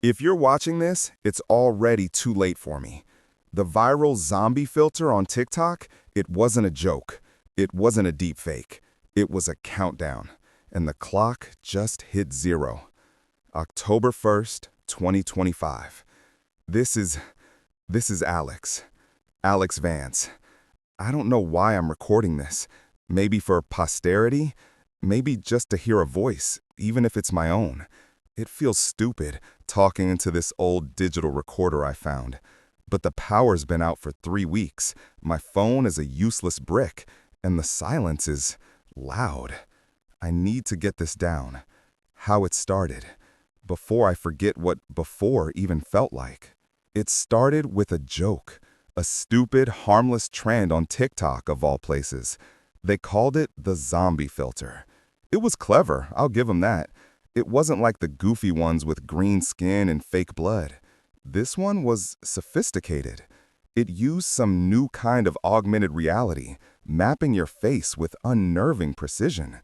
If you're watching this, it's already too late for me. The viral zombie filter on TikTok, it wasn't a joke. It wasn't a deep fake. It was a countdown. And the clock just hit zero. October 1st, 2025. This is Alex. Alex Vance. I don't know why I'm recording this. Maybe for posterity? Maybe just to hear a voice, even if it's my own. It feels stupid talking into this old digital recorder I found. But the power's been out for 3 weeks. My phone is a useless brick, and the silence is loud. I need to get this down. How it started. Before I forget what before even felt like. It started with a joke. A stupid, harmless trend on TikTok, of all places. They called it the zombie filter. It was clever, I'll give them that. It wasn't like the goofy ones with green skin and fake blood. This one was sophisticated. It used some new kind of augmented reality, mapping your face with unnerving precision.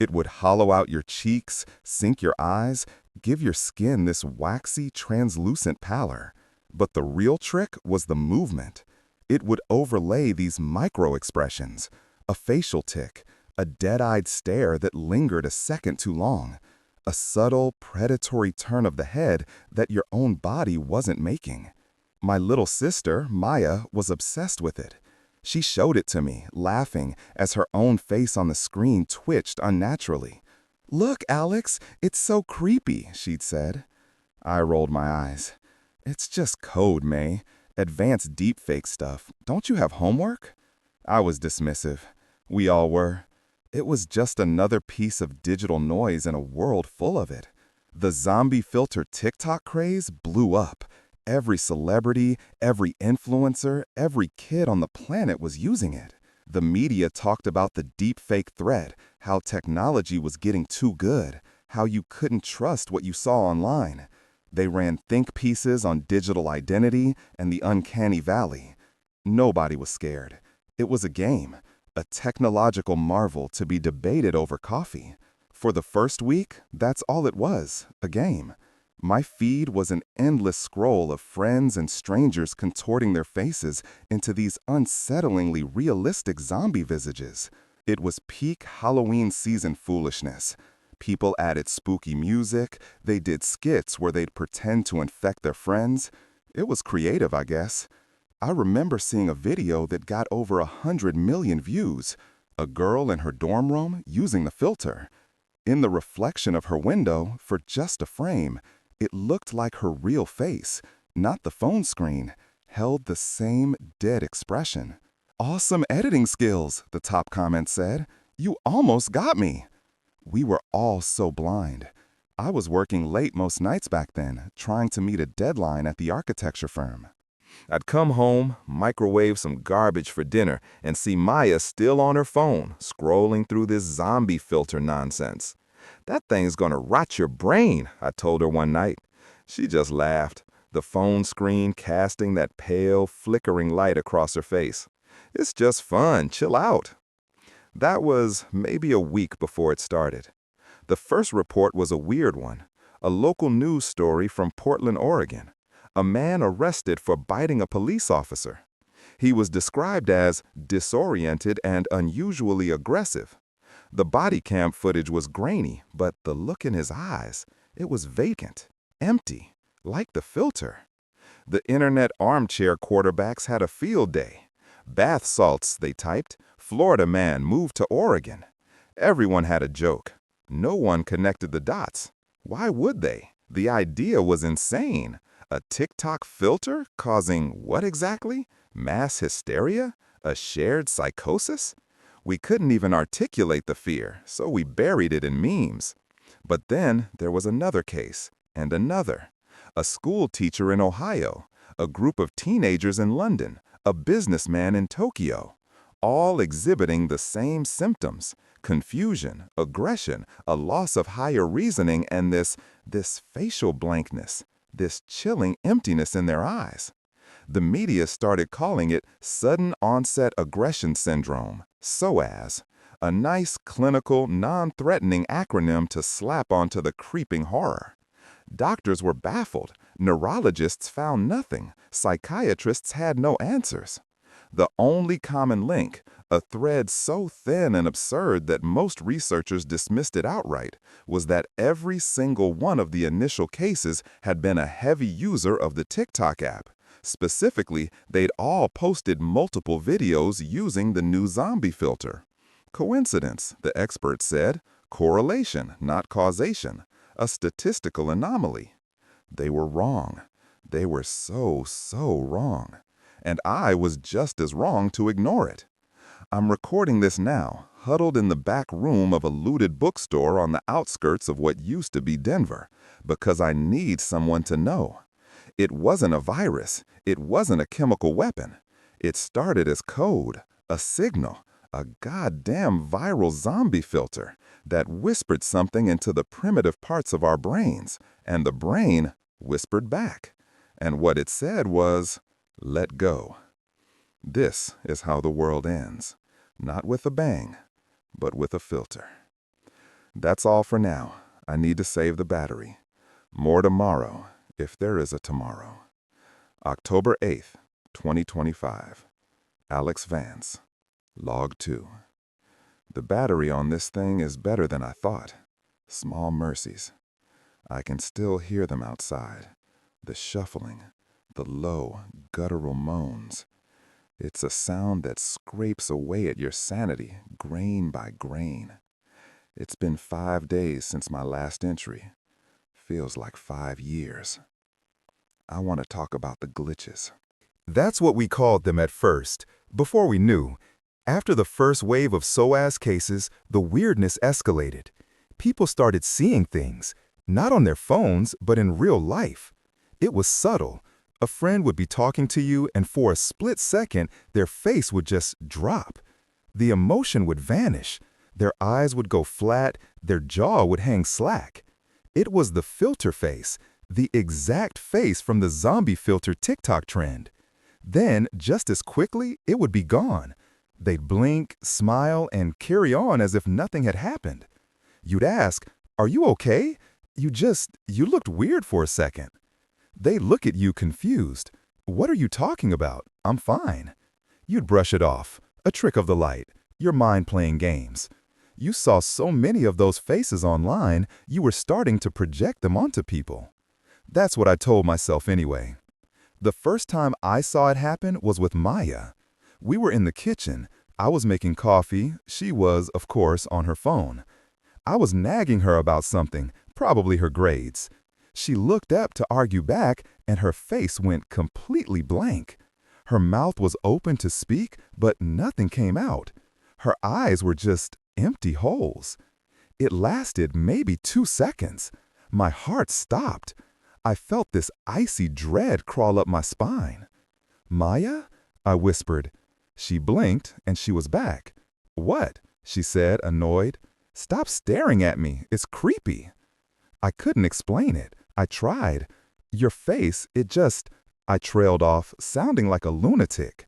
It would hollow out your cheeks, sink your eyes, give your skin this waxy, translucent pallor. But the real trick was the movement. It would overlay these micro-expressions, a facial tic, a dead-eyed stare that lingered a second too long, a subtle, predatory turn of the head that your own body wasn't making. My little sister, Maya, was obsessed with it. She showed it to me, laughing, as her own face on the screen twitched unnaturally. "Look, Alex, it's so creepy," she'd said. I rolled my eyes. "It's just code, May. Advanced deepfake stuff. Don't you have homework?" I was dismissive. We all were. It was just another piece of digital noise in a world full of it. The zombie filter TikTok craze blew up. Every celebrity, every influencer, every kid on the planet was using it. The media talked about the deepfake threat, how technology was getting too good, how you couldn't trust what you saw online. They ran think pieces on digital identity and the uncanny valley. Nobody was scared. It was a game. A technological marvel to be debated over coffee. For the first week, that's all it was, a game. My feed was an endless scroll of friends and strangers contorting their faces into these unsettlingly realistic zombie visages. It was peak Halloween season foolishness. People added spooky music, they did skits where they'd pretend to infect their friends. It was creative, I guess. I remember seeing a video that got over 100 million views. A girl in her dorm room using the filter. In the reflection of her window, for just a frame, it looked like her real face, not the phone screen, held the same dead expression. "Awesome editing skills," the top comment said. "You almost got me." We were all so blind. I was working late most nights back then, trying to meet a deadline at the architecture firm. I'd come home, microwave some garbage for dinner, and see Maya still on her phone, scrolling through this zombie filter nonsense. "That thing's gonna rot your brain," I told her one night. She just laughed, the phone screen casting that pale, flickering light across her face. "It's just fun, chill out." That was maybe a week before it started. The first report was a weird one, a local news story from Portland, Oregon. A man arrested for biting a police officer. He was described as disoriented and unusually aggressive. The body cam footage was grainy, but the look in his eyes, it was vacant, empty, like the filter. The internet armchair quarterbacks had a field day. "Bath salts," they typed. "Florida man moved to Oregon." Everyone had a joke. No one connected the dots. Why would they? The idea was insane. A TikTok filter causing what exactly? Mass hysteria? A shared psychosis? We couldn't even articulate the fear, so we buried it in memes. But then there was another case, and another. A school teacher in Ohio, a group of teenagers in London, a businessman in Tokyo, all exhibiting the same symptoms: confusion, aggression, a loss of higher reasoning, and this facial blankness. This chilling emptiness in their eyes. The media started calling it Sudden Onset Aggression Syndrome, SOAS, a nice, clinical, non-threatening acronym to slap onto the creeping horror. Doctors were baffled. Neurologists found nothing. Psychiatrists had no answers. The only common link, a thread so thin and absurd that most researchers dismissed it outright, was that every single one of the initial cases had been a heavy user of the TikTok app. Specifically, they'd all posted multiple videos using the new zombie filter. Coincidence, the experts said. Correlation, not causation. A statistical anomaly. They were wrong. They were so wrong. And I was just as wrong to ignore it. I'm recording this now, huddled in the back room of a looted bookstore on the outskirts of what used to be Denver, because I need someone to know. It wasn't a virus. It wasn't a chemical weapon. It started as code, a signal, a goddamn viral zombie filter that whispered something into the primitive parts of our brains, and the brain whispered back. And what it said was, let go. This is how the world ends. Not with a bang, but with a filter. That's all for now. I need to save the battery. More tomorrow, if there is a tomorrow. October 8th, 2025. Alex Vance. Log 2. The battery on this thing is better than I thought. Small mercies. I can still hear them outside. The shuffling, the low, guttural moans. It's a sound that scrapes away at your sanity, grain by grain. It's been 5 days since my last entry. Feels like 5 years. I want to talk about the glitches. That's what we called them at first, before we knew. After the first wave of SOAS cases, the weirdness escalated. People started seeing things, not on their phones, but in real life. It was subtle. A friend would be talking to you, and for a split second, their face would just drop. The emotion would vanish. Their eyes would go flat, their jaw would hang slack. It was the filter face, the exact face from the zombie filter TikTok trend. Then, just as quickly, it would be gone. They'd blink, smile, and carry on as if nothing had happened. You'd ask, "Are you okay? You looked weird for a second." They'd look at you confused. "What are you talking about? I'm fine." You'd brush it off, a trick of the light, your mind playing games. You saw so many of those faces online, you were starting to project them onto people. That's what I told myself anyway. The first time I saw it happen was with Maya. We were in the kitchen. I was making coffee. She was, of course, on her phone. I was nagging her about something, probably her grades. She looked up to argue back, and her face went completely blank. Her mouth was open to speak, but nothing came out. Her eyes were just empty holes. It lasted maybe 2 seconds. My heart stopped. I felt this icy dread crawl up my spine. "Maya?" I whispered. She blinked, and she was back. "What?" she said, annoyed. "Stop staring at me. It's creepy." I couldn't explain it. I tried. "Your face, I trailed off, sounding like a lunatic.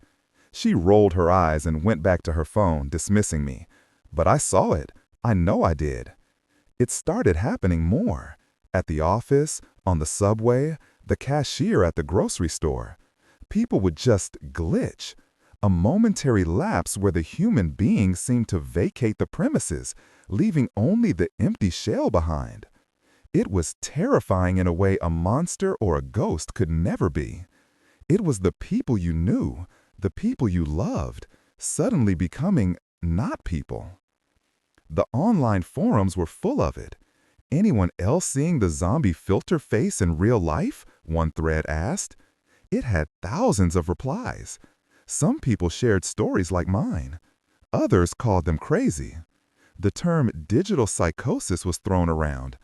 She rolled her eyes and went back to her phone, dismissing me. But I saw it. I know I did. It started happening more. At the office, on the subway, the cashier at the grocery store. People would just glitch. A momentary lapse where the human being seemed to vacate the premises, leaving only the empty shell behind. It was terrifying in a way a monster or a ghost could never be. It was the people you knew, the people you loved, suddenly becoming not people. The online forums were full of it. "Anyone else seeing the zombie filter face in real life?" one thread asked. It had thousands of replies. Some people shared stories like mine. Others called them crazy. The term digital psychosis was thrown around.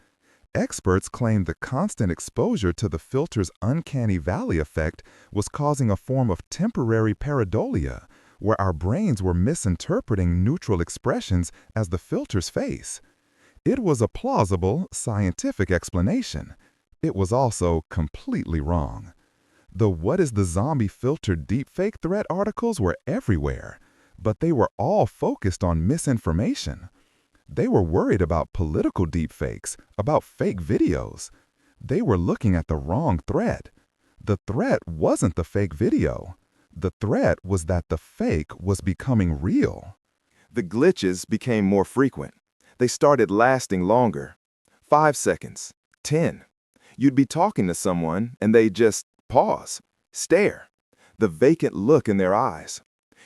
Experts claimed the constant exposure to the filter's uncanny valley effect was causing a form of temporary pareidolia, where our brains were misinterpreting neutral expressions as the filter's face. It was a plausible, scientific explanation. It was also completely wrong. The "What is the zombie filter deepfake" threat articles were everywhere, but they were all focused on misinformation. They were worried about political deepfakes, about fake videos. They were looking at the wrong threat. The threat wasn't the fake video. The threat was that the fake was becoming real. The glitches became more frequent. They started lasting longer. 5 seconds, 10. You'd be talking to someone and they'd just pause, stare, the vacant look in their eyes.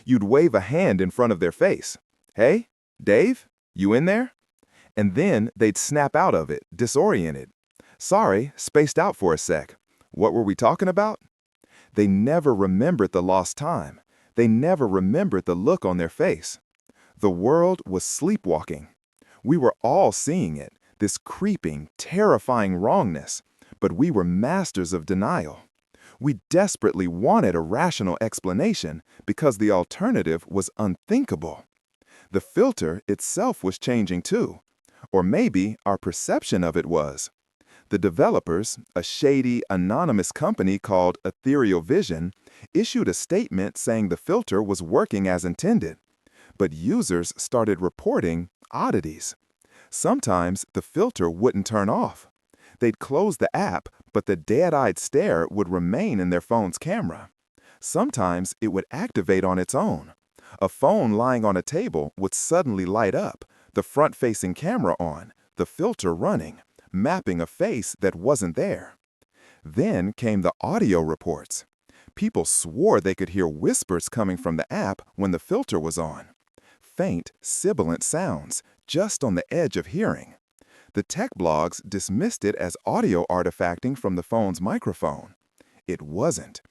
You'd wave a hand in front of their face. Hey, Dave, you in there? And then they'd snap out of it, disoriented. Sorry, spaced out for a sec. What were we talking about? They never remembered the lost time. They never remembered the look on their face. The world was sleepwalking. We were all seeing it, this creeping, terrifying wrongness, but we were masters of denial. We desperately wanted a rational explanation because the alternative was unthinkable. The filter itself was changing too, or maybe our perception of it was. The developers, a shady, anonymous company called Ethereal Vision, issued a statement saying the filter was working as intended. But users started reporting oddities. Sometimes the filter wouldn't turn off. They'd close the app, but the dead-eyed stare would remain in their phone's camera. Sometimes it would activate on its own. A phone lying on a table would suddenly light up, the front-facing camera on, the filter running, mapping a face that wasn't there. Then came the audio reports. People swore they could hear whispers coming from the app when the filter was on. Faint, sibilant sounds, just on the edge of hearing. The tech blogs dismissed it as audio artifacting from the phone's microphone. It wasn't.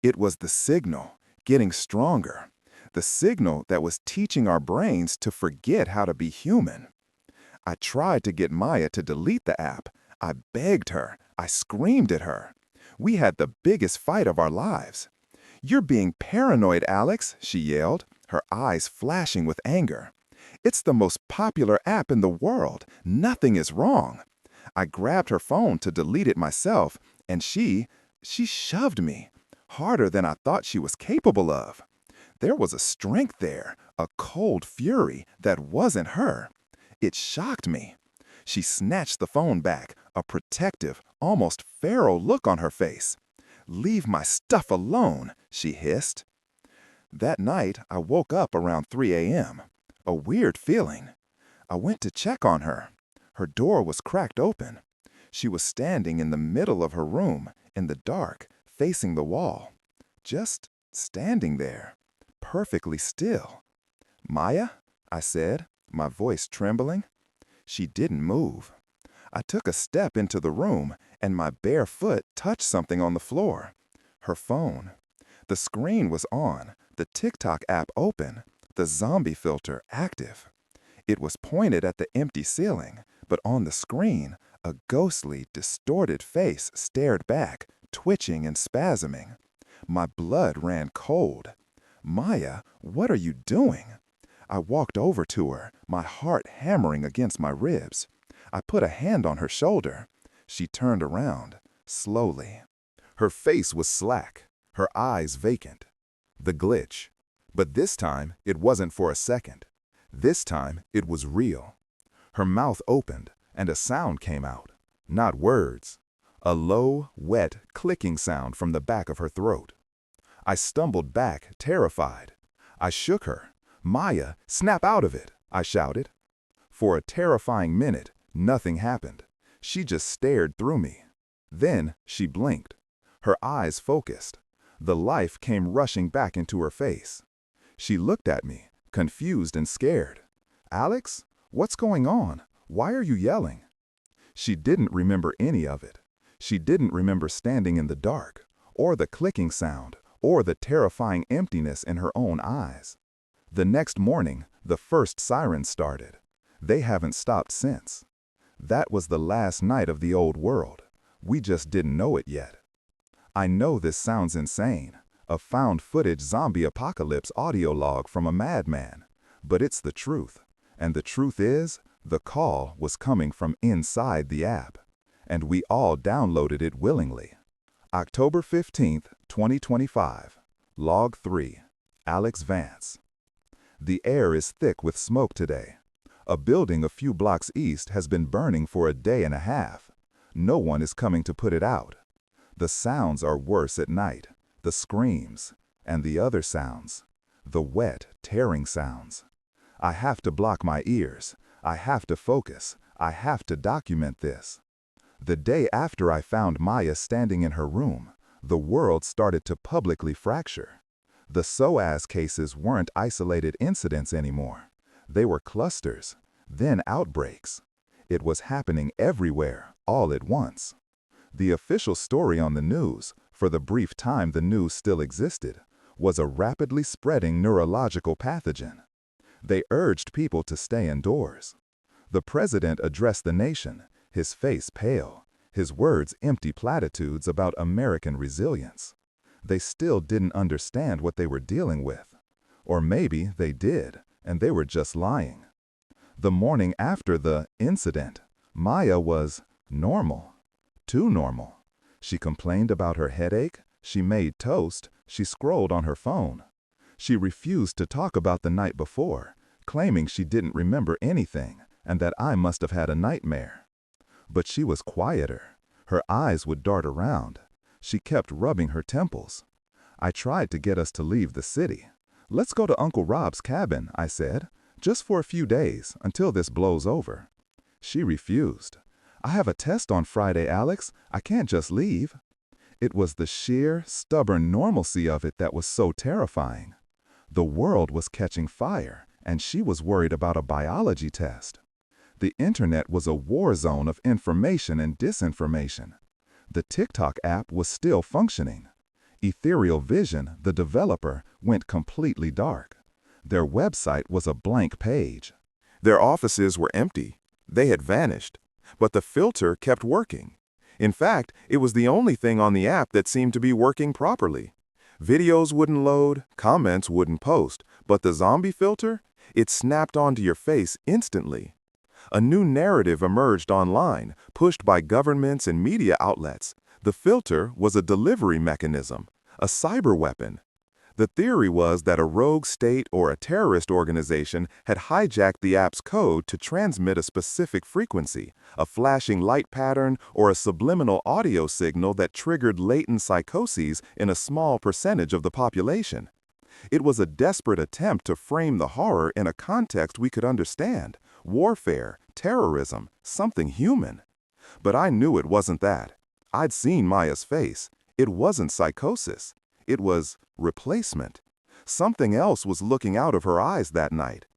It was the signal, getting stronger. The signal that was teaching our brains to forget how to be human. I tried to get Maya to delete the app. I begged her. I screamed at her. We had the biggest fight of our lives. "You're being paranoid, Alex," she yelled, her eyes flashing with anger. "It's the most popular app in the world. Nothing is wrong." I grabbed her phone to delete it myself, and she shoved me, harder than I thought she was capable of. There was a strength there, a cold fury that wasn't her. It shocked me. She snatched the phone back, a protective, almost feral look on her face. "Leave my stuff alone," she hissed. That night, I woke up around 3 a.m. A weird feeling. I went to check on her. Her door was cracked open. She was standing in the middle of her room, in the dark, facing the wall. Just standing there, perfectly still. "Maya?" I said, my voice trembling. She didn't move. I took a step into the room, and my bare foot touched something on the floor. Her phone. The screen was on, the TikTok app open, the zombie filter active. It was pointed at the empty ceiling, but on the screen, a ghostly, distorted face stared back, twitching and spasming. My blood ran cold. "Maya, what are you doing?" I walked over to her, my heart hammering against my ribs. I put a hand on her shoulder. She turned around, slowly. Her face was slack, her eyes vacant. The glitch. But this time, it wasn't for a second. This time, it was real. Her mouth opened, and a sound came out. Not words. A low, wet, clicking sound from the back of her throat. I stumbled back, terrified. I shook her. "Maya, snap out of it," I shouted. For a terrifying minute, nothing happened. She just stared through me. Then she blinked. Her eyes focused. The life came rushing back into her face. She looked at me, confused and scared. "Alex, what's going on? Why are you yelling?" She didn't remember any of it. She didn't remember standing in the dark, or the clicking sound, or the terrifying emptiness in her own eyes. The next morning, the first sirens started. They haven't stopped since. That was the last night of the old world. We just didn't know it yet. I know this sounds insane, a found footage zombie apocalypse audio log from a madman, but it's the truth. And the truth is, the call was coming from inside the app, and we all downloaded it willingly. October 15th, 2025. Log 3. Alex Vance. The air is thick with smoke today. A building a few blocks east has been burning for a day and a half. No one is coming to put it out. The sounds are worse at night. The screams. And the other sounds. The wet, tearing sounds. I have to block my ears. I have to focus. I have to document this. The day after I found Maya standing in her room, the world started to publicly fracture. The SOAS cases weren't isolated incidents anymore. They were clusters, then outbreaks. It was happening everywhere, all at once. The official story on the news, for the brief time the news still existed, was a rapidly spreading neurological pathogen. They urged people to stay indoors. The president addressed the nation, his face pale, his words empty platitudes about American resilience. They still didn't understand what they were dealing with. Or maybe they did, and they were just lying. The morning after the incident, Maya was normal. Too normal. She complained about her headache, she made toast, she scrolled on her phone. She refused to talk about the night before, claiming she didn't remember anything and that I must have had a nightmare. But she was quieter. Her eyes would dart around. She kept rubbing her temples. I tried to get us to leave the city. "Let's go to Uncle Rob's cabin," I said, "just for a few days, until this blows over." She refused. "I have a test on Friday, Alex. I can't just leave." It was the sheer, stubborn normalcy of it that was so terrifying. The world was catching fire, and she was worried about a biology test. The internet was a war zone of information and disinformation. The TikTok app was still functioning. Ethereal Vision, the developer, went completely dark. Their website was a blank page. Their offices were empty. They had vanished. But the filter kept working. In fact, it was the only thing on the app that seemed to be working properly. Videos wouldn't load, comments wouldn't post, but the zombie filter, it snapped onto your face instantly. A new narrative emerged online, pushed by governments and media outlets. The filter was a delivery mechanism, a cyber weapon. The theory was that a rogue state or a terrorist organization had hijacked the app's code to transmit a specific frequency, a flashing light pattern, or a subliminal audio signal that triggered latent psychoses in a small percentage of the population. It was a desperate attempt to frame the horror in a context we could understand: warfare, terrorism, something human. But I knew it wasn't that. I'd seen Maya's face. It wasn't psychosis. It was replacement. Something else was looking out of her eyes that night.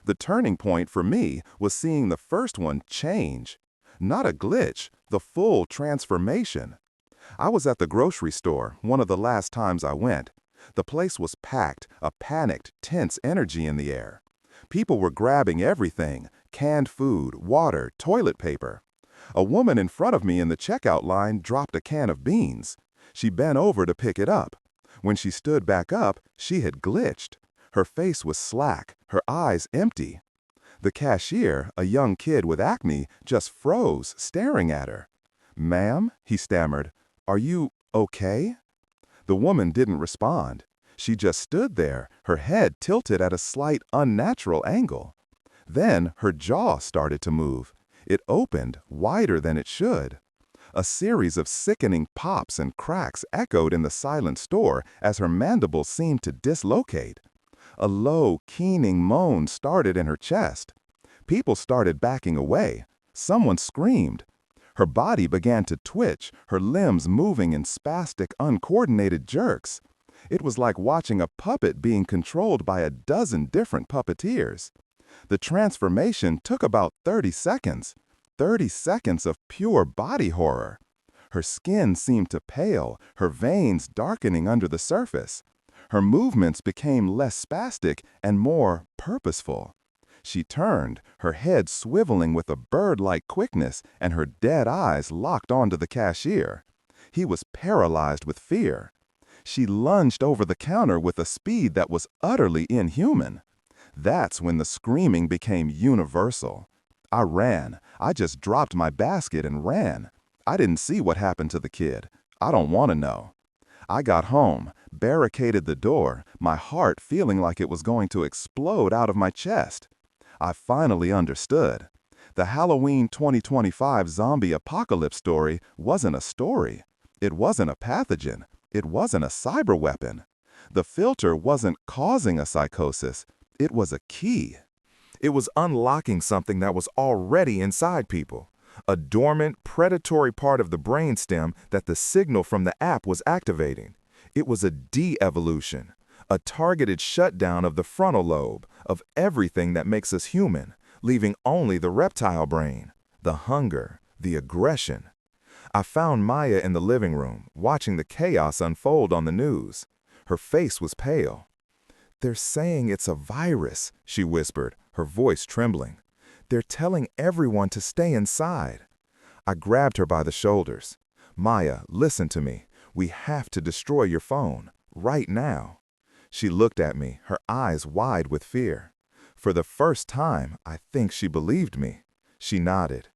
The turning point for me was seeing the first one change. Not a glitch, the full transformation. I was at the grocery store, one of the last times I went. The place was packed, a panicked, tense energy in the air. People were grabbing everything: canned food, water, toilet paper. A woman in front of me in the checkout line dropped a can of beans. She bent over to pick it up. When she stood back up, she had glitched. Her face was slack, her eyes empty. The cashier, a young kid with acne, just froze, staring at her. "Ma'am," he stammered, "are you okay?" The woman didn't respond. She just stood there, her head tilted at a slight, unnatural angle. Then her jaw started to move. It opened, wider than it should. A series of sickening pops and cracks echoed in the silent store as her mandibles seemed to dislocate. A low, keening moan started in her chest. People started backing away. Someone screamed. Her body began to twitch, her limbs moving in spastic, uncoordinated jerks. It was like watching a puppet being controlled by a dozen different puppeteers. The transformation took about 30 seconds. 30 seconds of pure body horror. Her skin seemed to pale, her veins darkening under the surface. Her movements became less spastic and more purposeful. She turned, her head swiveling with a bird-like quickness, and her dead eyes locked onto the cashier. He was paralyzed with fear. She lunged over the counter with a speed that was utterly inhuman. That's when the screaming became universal. I ran. I just dropped my basket and ran. I didn't see what happened to the kid. I don't want to know. I got home, barricaded the door, my heart feeling like it was going to explode out of my chest. I finally understood. The Halloween 2025 zombie apocalypse story wasn't a story. It wasn't a pathogen. It wasn't a cyber weapon. The filter wasn't causing a psychosis. It was a key. It was unlocking something that was already inside people, a dormant, predatory part of the brainstem that the signal from the app was activating. It was a de-evolution, a targeted shutdown of the frontal lobe, of everything that makes us human, leaving only the reptile brain, the hunger, the aggression. I found Maya in the living room, watching the chaos unfold on the news. Her face was pale. "They're saying it's a virus," she whispered, her voice trembling. "They're telling everyone to stay inside." I grabbed her by the shoulders. "Maya, listen to me. We have to destroy your phone, right now." She looked at me, her eyes wide with fear. For the first time, I think she believed me. She nodded.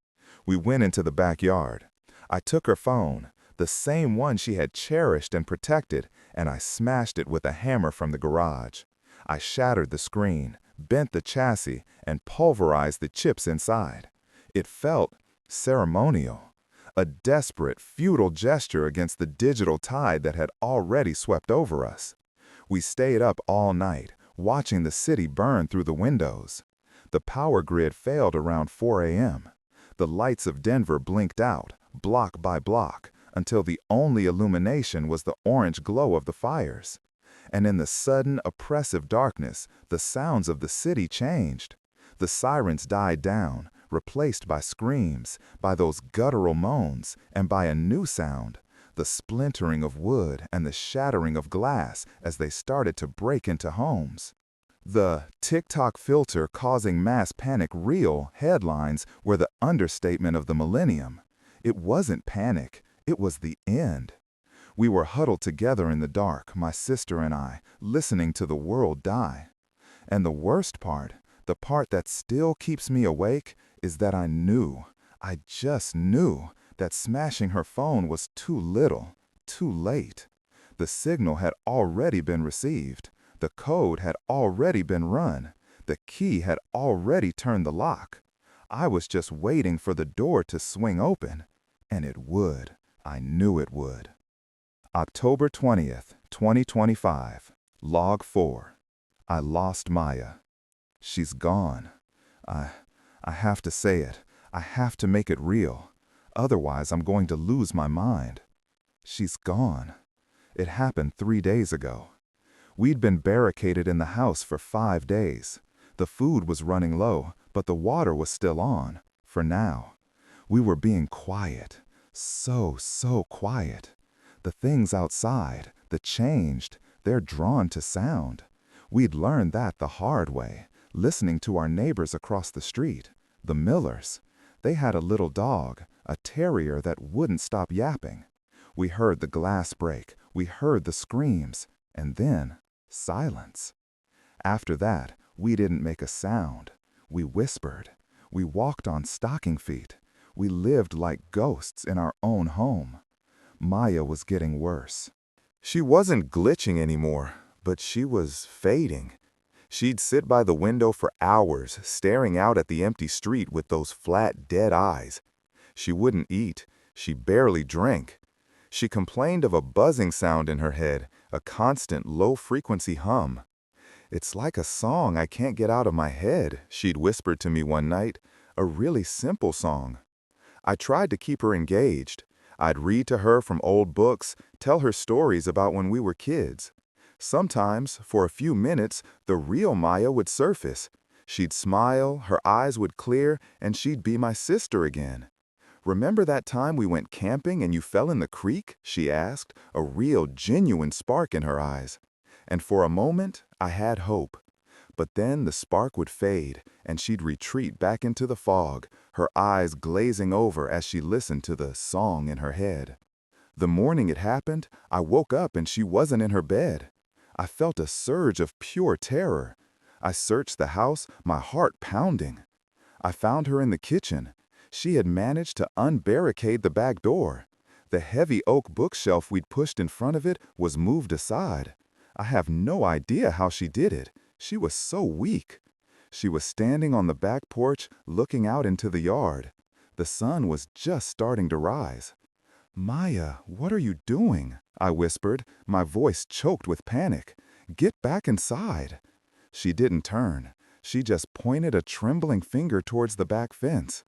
We went into the backyard. I took her phone, the same one she had cherished and protected, and I smashed it with a hammer from the garage. I shattered the screen, bent the chassis, and pulverized the chips inside. It felt ceremonial, a desperate, futile gesture against the digital tide that had already swept over us. We stayed up all night, watching the city burn through the windows. The power grid failed around 4 a.m. The lights of Denver blinked out, block by block, until the only illumination was the orange glow of the fires. And in the sudden, oppressive darkness, the sounds of the city changed. The sirens died down, replaced by screams, by those guttural moans, and by a new sound, the splintering of wood and the shattering of glass as they started to break into homes. The TikTok filter causing mass panic real headlines were the understatement of the millennium. It wasn't panic, it was the end. We were huddled together in the dark, my sister and I, listening to the world die. And the worst part, the part that still keeps me awake, is that I just knew, that smashing her phone was too little, too late. The signal had already been received. The code had already been run. The key had already turned the lock. I was just waiting for the door to swing open. And it would. I knew it would. October 20th, 2025. Log 4. I lost Maya. She's gone. I have to say it. I have to make it real. Otherwise, I'm going to lose my mind. She's gone. It happened 3 days ago. We'd been barricaded in the house for 5 days. The food was running low, but the water was still on, for now. We were being quiet. So quiet. The things outside, the changed, they're drawn to sound. We'd learned that the hard way, listening to our neighbors across the street, the Millers. They had a little dog, a terrier that wouldn't stop yapping. We heard the glass break, we heard the screams, and then silence. After that, we didn't make a sound. We whispered. We walked on stocking feet. We lived like ghosts in our own home. Maya was getting worse. She wasn't glitching anymore, but she was fading. She'd sit by the window for hours, staring out at the empty street with those flat, dead eyes. She wouldn't eat. She barely drank. She complained of a buzzing sound in her head, a constant low-frequency hum. "It's like a song I can't get out of my head," she'd whispered to me one night, a really simple song. I tried to keep her engaged. I'd read to her from old books, tell her stories about when we were kids. Sometimes, for a few minutes, the real Maya would surface. She'd smile, her eyes would clear, and she'd be my sister again. "Remember that time we went camping and you fell in the creek?" she asked, a real, genuine spark in her eyes. And for a moment, I had hope. But then the spark would fade, and she'd retreat back into the fog, her eyes glazing over as she listened to the song in her head. The morning it happened, I woke up and she wasn't in her bed. I felt a surge of pure terror. I searched the house, my heart pounding. I found her in the kitchen. She had managed to unbarricade the back door. The heavy oak bookshelf we'd pushed in front of it was moved aside. I have no idea how she did it. She was so weak. She was standing on the back porch, looking out into the yard. The sun was just starting to rise. "Maya, what are you doing?" I whispered, my voice choked with panic. "Get back inside." She didn't turn. She just pointed a trembling finger towards the back fence.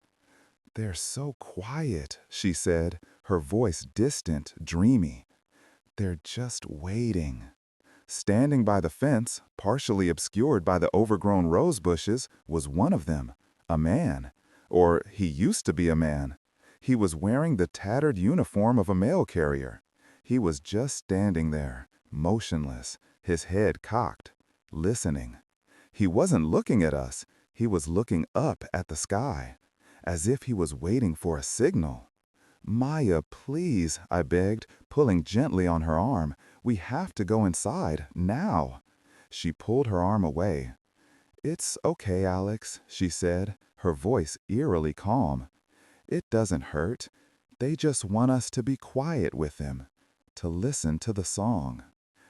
"They're so quiet," she said, her voice distant, dreamy. "They're just waiting." Standing by the fence, partially obscured by the overgrown rose bushes, was one of them, a man. Or he used to be a man. He was wearing the tattered uniform of a mail carrier. He was just standing there, motionless, his head cocked, listening. He wasn't looking at us. He was looking up at the sky, as if he was waiting for a signal. "Maya, please," I begged, pulling gently on her arm. "We have to go inside, now." She pulled her arm away. "It's okay, Alex," she said, her voice eerily calm. "It doesn't hurt. They just want us to be quiet with them, to listen to the song."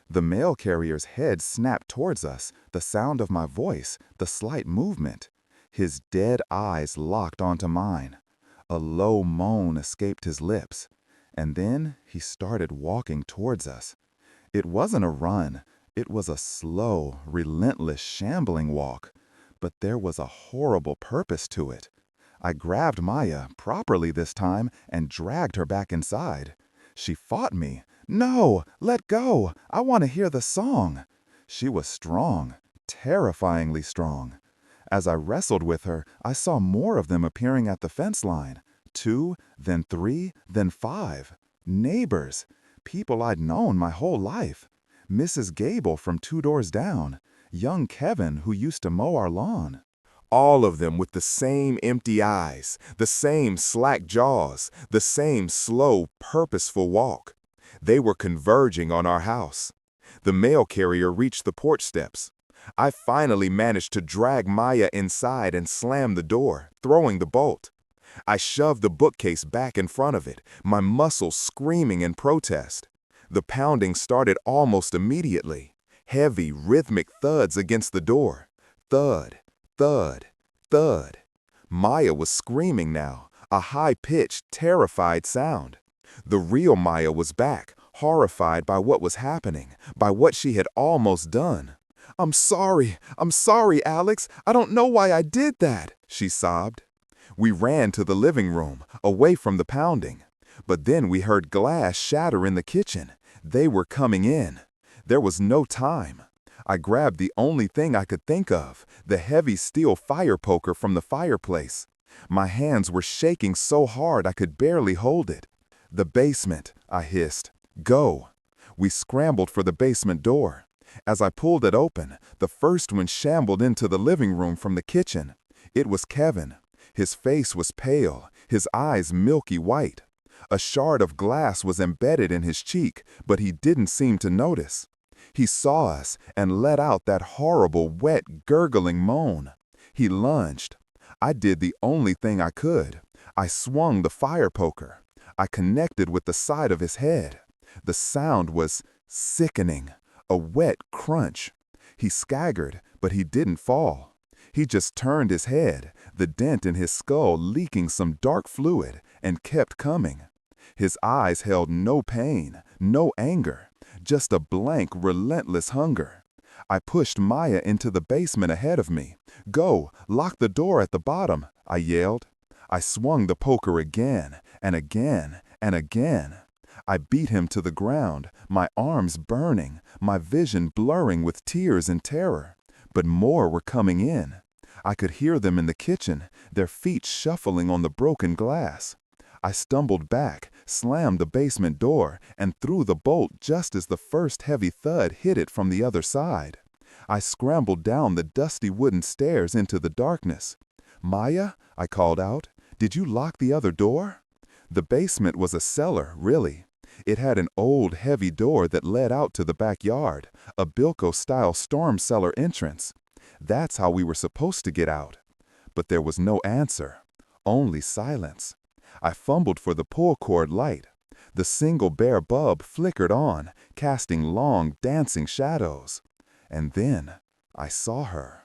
The mail carrier's head snapped towards us, the sound of my voice, the slight movement. His dead eyes locked onto mine. A low moan escaped his lips, and then he started walking towards us. It wasn't a run. It was a slow, relentless, shambling walk, but there was a horrible purpose to it. I grabbed Maya, properly this time, and dragged her back inside. She fought me. "No, let go. I want to hear the song." She was strong, terrifyingly strong. As I wrestled with her, I saw more of them appearing at the fence line. 2, then 3, then 5. Neighbors. People I'd known my whole life. Mrs. Gable from 2 doors down. Young Kevin, who used to mow our lawn. All of them with the same empty eyes, the same slack jaws, the same slow, purposeful walk. They were converging on our house. The mail carrier reached the porch steps. I finally managed to drag Maya inside and slam the door, throwing the bolt. I shoved the bookcase back in front of it, my muscles screaming in protest. The pounding started almost immediately. Heavy, rhythmic thuds against the door. Thud, thud, thud. Maya was screaming now, a high-pitched, terrified sound. The real Maya was back, horrified by what was happening, by what she had almost done. I'm sorry, Alex. I don't know why I did that," she sobbed. We ran to the living room, away from the pounding. But then we heard glass shatter in the kitchen. They were coming in. There was no time. I grabbed the only thing I could think of, the heavy steel fire poker from the fireplace. My hands were shaking so hard I could barely hold it. "The basement," I hissed. "Go." We scrambled for the basement door. As I pulled it open, the first one shambled into the living room from the kitchen. It was Kevin. His face was pale, his eyes milky white. A shard of glass was embedded in his cheek, but he didn't seem to notice. He saw us and let out that horrible, wet, gurgling moan. He lunged. I did the only thing I could. I swung the fire poker. I connected with the side of his head. The sound was sickening. A wet crunch. He staggered, but he didn't fall. He just turned his head, the dent in his skull leaking some dark fluid, and kept coming. His eyes held no pain, no anger, just a blank, relentless hunger. I pushed Maya into the basement ahead of me. "Go, lock the door at the bottom," I yelled. I swung the poker again, and again, and again. I beat him to the ground, my arms burning, my vision blurring with tears and terror. But more were coming in. I could hear them in the kitchen, their feet shuffling on the broken glass. I stumbled back, slammed the basement door, and threw the bolt just as the first heavy thud hit it from the other side. I scrambled down the dusty wooden stairs into the darkness. "Maya," I called out, "did you lock the other door?" The basement was a cellar, really. It had an old, heavy door that led out to the backyard, a Bilko-style storm cellar entrance. That's how we were supposed to get out. But there was no answer, only silence. I fumbled for the pull-cord light. The single bare bulb flickered on, casting long, dancing shadows. And then I saw her.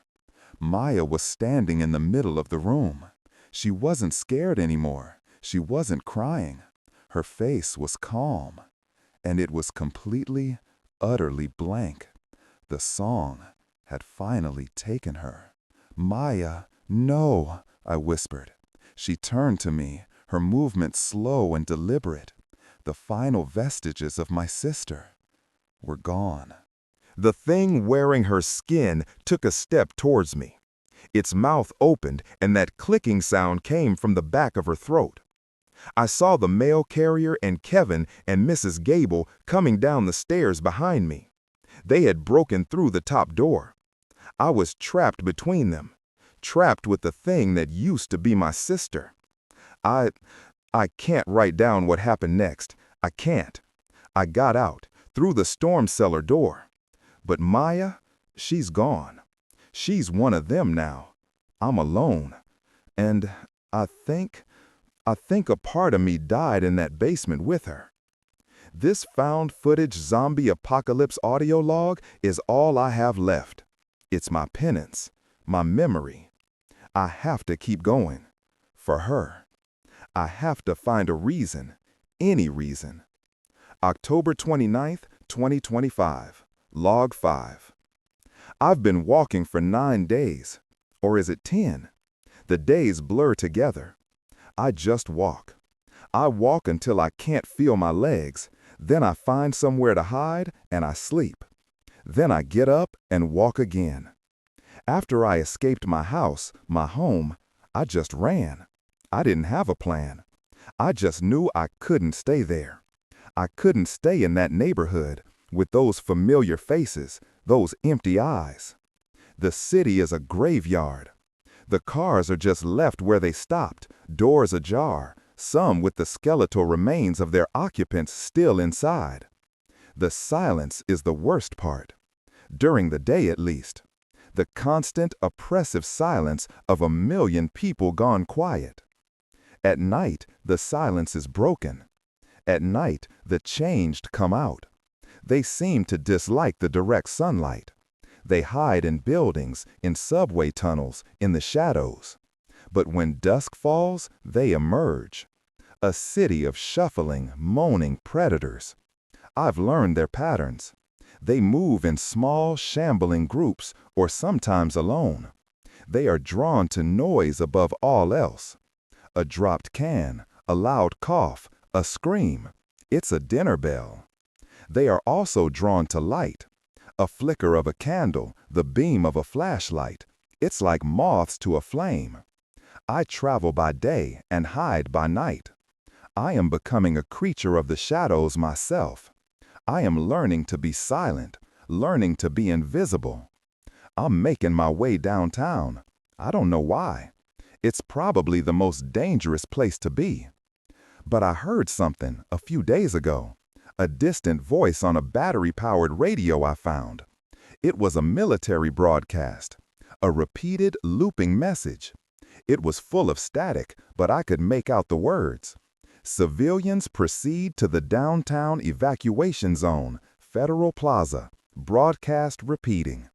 Maya was standing in the middle of the room. She wasn't scared anymore. She wasn't crying. Her face was calm. And it was completely, utterly blank. The song had finally taken her. "Maya, no," I whispered. She turned to me, her movement slow and deliberate. The final vestiges of my sister were gone. The thing wearing her skin took a step towards me. Its mouth opened, and that clicking sound came from the back of her throat. I saw the mail carrier and Kevin and Mrs. Gable coming down the stairs behind me. They had broken through the top door. I was trapped between them, trapped with the thing that used to be my sister. I can't write down what happened next. I can't. I got out, through the storm cellar door. But Maya, she's gone. She's one of them now. I'm alone. And I think a part of me died in that basement with her. This found footage zombie apocalypse audio log is all I have left. It's my penance, my memory. I have to keep going. For her. I have to find a reason, any reason. October 29th, 2025, Log 5. I've been walking for 9 days. Or is it 10? The days blur together. I just walk. I walk until I can't feel my legs. Then I find somewhere to hide and I sleep. Then I get up and walk again. After I escaped my house, my home, I just ran. I didn't have a plan. I just knew I couldn't stay there. I couldn't stay in that neighborhood with those familiar faces, those empty eyes. The city is a graveyard. The cars are just left where they stopped, doors ajar, some with the skeletal remains of their occupants still inside. The silence is the worst part. During the day at least. The constant, oppressive silence of a million people gone quiet. At night, the silence is broken. At night, the changed come out. They seem to dislike the direct sunlight. They hide in buildings, in subway tunnels, in the shadows. But when dusk falls, they emerge. A city of shuffling, moaning predators. I've learned their patterns. They move in small, shambling groups, or sometimes alone. They are drawn to noise above all else. A dropped can, a loud cough, a scream. It's a dinner bell. They are also drawn to light. A flicker of a candle, the beam of a flashlight. It's like moths to a flame. I travel by day and hide by night. I am becoming a creature of the shadows myself. I am learning to be silent, learning to be invisible. I'm making my way downtown. I don't know why. It's probably the most dangerous place to be. But I heard something a few days ago. A distant voice on a battery-powered radio I found. It was a military broadcast. A repeated, looping message. It was full of static, but I could make out the words. Civilians proceed to the downtown evacuation zone, Federal Plaza. Broadcast repeating.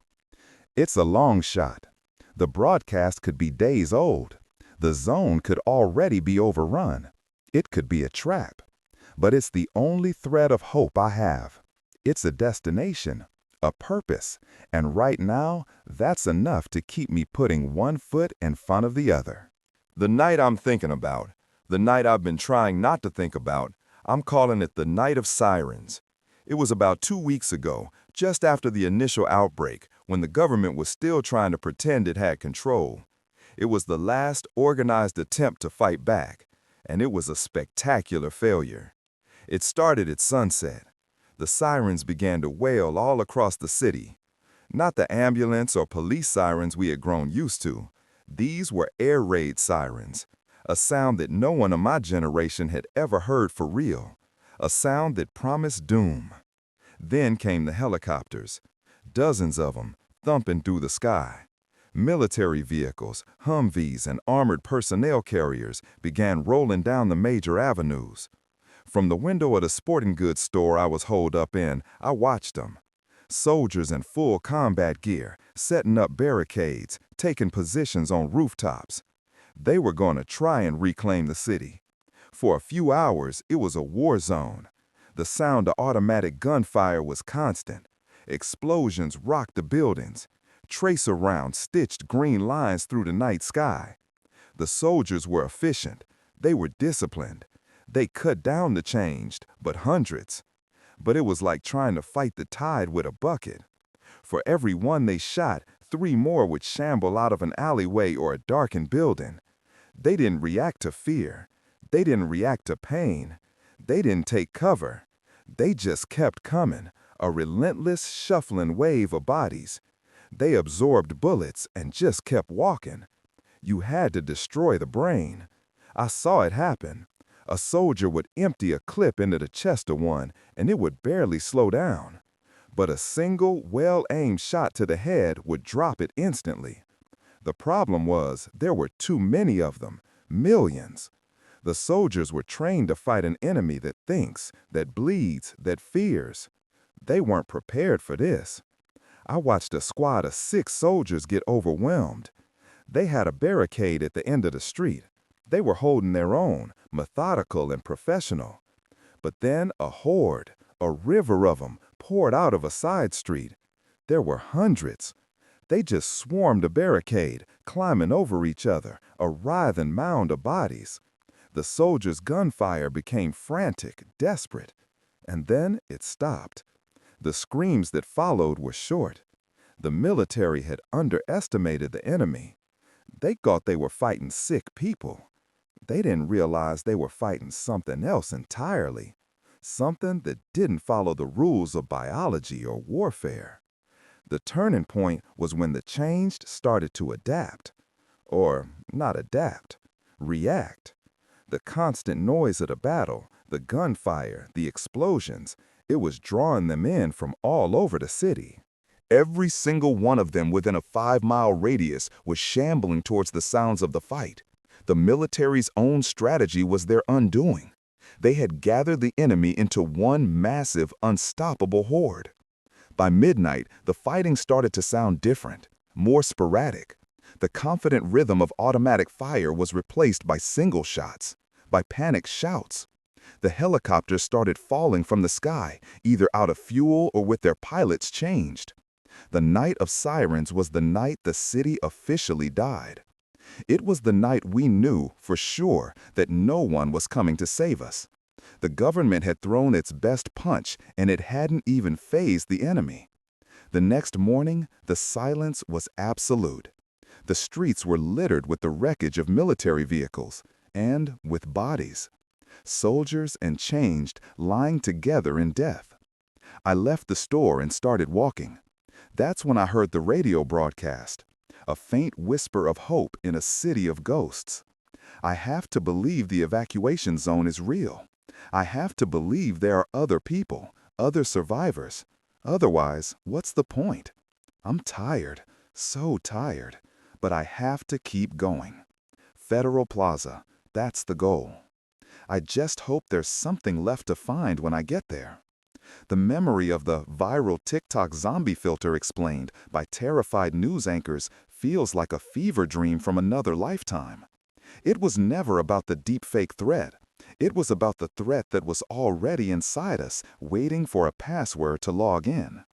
It's a long shot. The broadcast could be days old. The zone could already be overrun. It could be a trap. But it's the only thread of hope I have. It's a destination, a purpose, and right now, that's enough to keep me putting one foot in front of the other. The night I'm thinking about, the night I've been trying not to think about, I'm calling it the Night of Sirens. It was about 2 weeks ago, just after the initial outbreak, when the government was still trying to pretend it had control. It was the last organized attempt to fight back, and it was a spectacular failure. It started at sunset. The sirens began to wail all across the city. Not the ambulance or police sirens we had grown used to. These were air raid sirens, a sound that no one of my generation had ever heard for real, a sound that promised doom. Then came the helicopters, dozens of them, thumping through the sky. Military vehicles, Humvees, and armored personnel carriers began rolling down the major avenues. From the window of the sporting goods store I was holed up in, I watched them. Soldiers in full combat gear, setting up barricades, taking positions on rooftops. They were going to try and reclaim the city. For a few hours, it was a war zone. The sound of automatic gunfire was constant. Explosions rocked the buildings. Tracer rounds stitched green lines through the night sky. The soldiers were efficient. They were disciplined. They cut down the changed, but hundreds. But it was like trying to fight the tide with a bucket. For every one they shot, 3 more would shamble out of an alleyway or a darkened building. They didn't react to fear. They didn't react to pain. They didn't take cover. They just kept coming, a relentless shuffling wave of bodies. They absorbed bullets and just kept walking. You had to destroy the brain. I saw it happen. A soldier would empty a clip into the chest of one, and it would barely slow down. But a single, well-aimed shot to the head would drop it instantly. The problem was there were too many of them, millions. The soldiers were trained to fight an enemy that thinks, that bleeds, that fears. They weren't prepared for this. I watched a squad of 6 soldiers get overwhelmed. They had a barricade at the end of the street. They were holding their own, methodical and professional. But then a horde, a river of them, poured out of a side street. There were hundreds. They just swarmed a barricade, climbing over each other, a writhing mound of bodies. The soldiers' gunfire became frantic, desperate. And then it stopped. The screams that followed were short. The military had underestimated the enemy. They thought they were fighting sick people. They didn't realize they were fighting something else entirely, something that didn't follow the rules of biology or warfare. The turning point was when the changed started to adapt. Or not adapt, react. The constant noise of the battle, the gunfire, the explosions, it was drawing them in from all over the city. Every single one of them within a 5-mile radius was shambling towards the sounds of the fight. The military's own strategy was their undoing. They had gathered the enemy into one massive, unstoppable horde. By midnight, the fighting started to sound different, more sporadic. The confident rhythm of automatic fire was replaced by single shots, by panicked shouts. The helicopters started falling from the sky, either out of fuel or with their pilots changed. The night of sirens was the night the city officially died. It was the night we knew, for sure, that no one was coming to save us. The government had thrown its best punch, and it hadn't even fazed the enemy. The next morning, the silence was absolute. The streets were littered with the wreckage of military vehicles, and with bodies. Soldiers and changed, lying together in death. I left the store and started walking. That's when I heard the radio broadcast. A faint whisper of hope in a city of ghosts. I have to believe the evacuation zone is real. I have to believe there are other people, other survivors. Otherwise, what's the point? I'm tired, so tired, but I have to keep going. Federal Plaza, that's the goal. I just hope there's something left to find when I get there. The memory of the viral TikTok zombie filter explained by terrified news anchors feels like a fever dream from another lifetime. It was never about the deepfake threat. It was about the threat that was already inside us, waiting for a password to log in.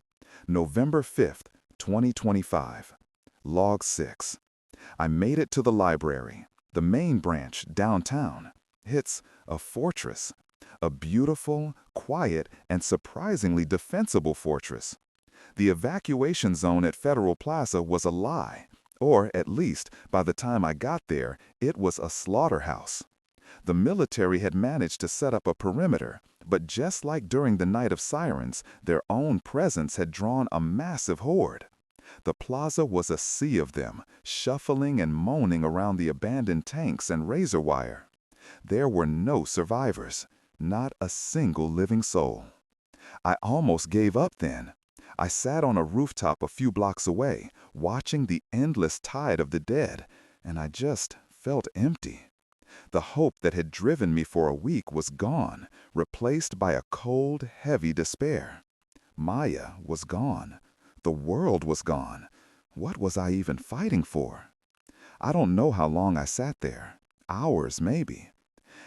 November 5th, 2025. Log 6. I made it to the library, the main branch downtown. It's a fortress. A beautiful, quiet, and surprisingly defensible fortress. The evacuation zone at Federal Plaza was a lie, or at least, by the time I got there, it was a slaughterhouse. The military had managed to set up a perimeter, but just like during the Night of Sirens, their own presence had drawn a massive horde. The plaza was a sea of them, shuffling and moaning around the abandoned tanks and razor wire. There were no survivors. Not a single living soul. I almost gave up then. I sat on a rooftop a few blocks away, watching the endless tide of the dead, and I just felt empty. The hope that had driven me for a week was gone, replaced by a cold, heavy despair. Maya was gone. The world was gone. What was I even fighting for? I don't know how long I sat there. Hours, maybe.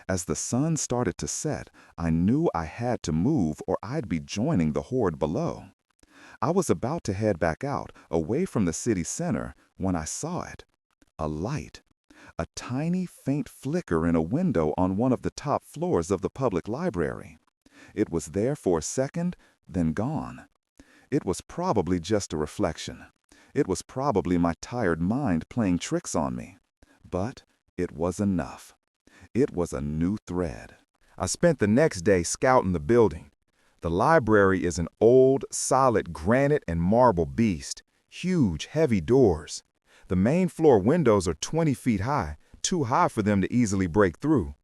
As the sun started to set, I knew I had to move or I'd be joining the horde below. I was about to head back out, away from the city center, when I saw it. A light. A tiny, faint flicker in a window on one of the top floors of the public library. It was there for a second, then gone. It was probably just a reflection. It was probably my tired mind playing tricks on me. But it was enough. It was a new thread. I spent the next day scouting the building. The library is an old, solid granite and marble beast. Huge, heavy doors. The main floor windows are 20 feet high, too high for them to easily break through.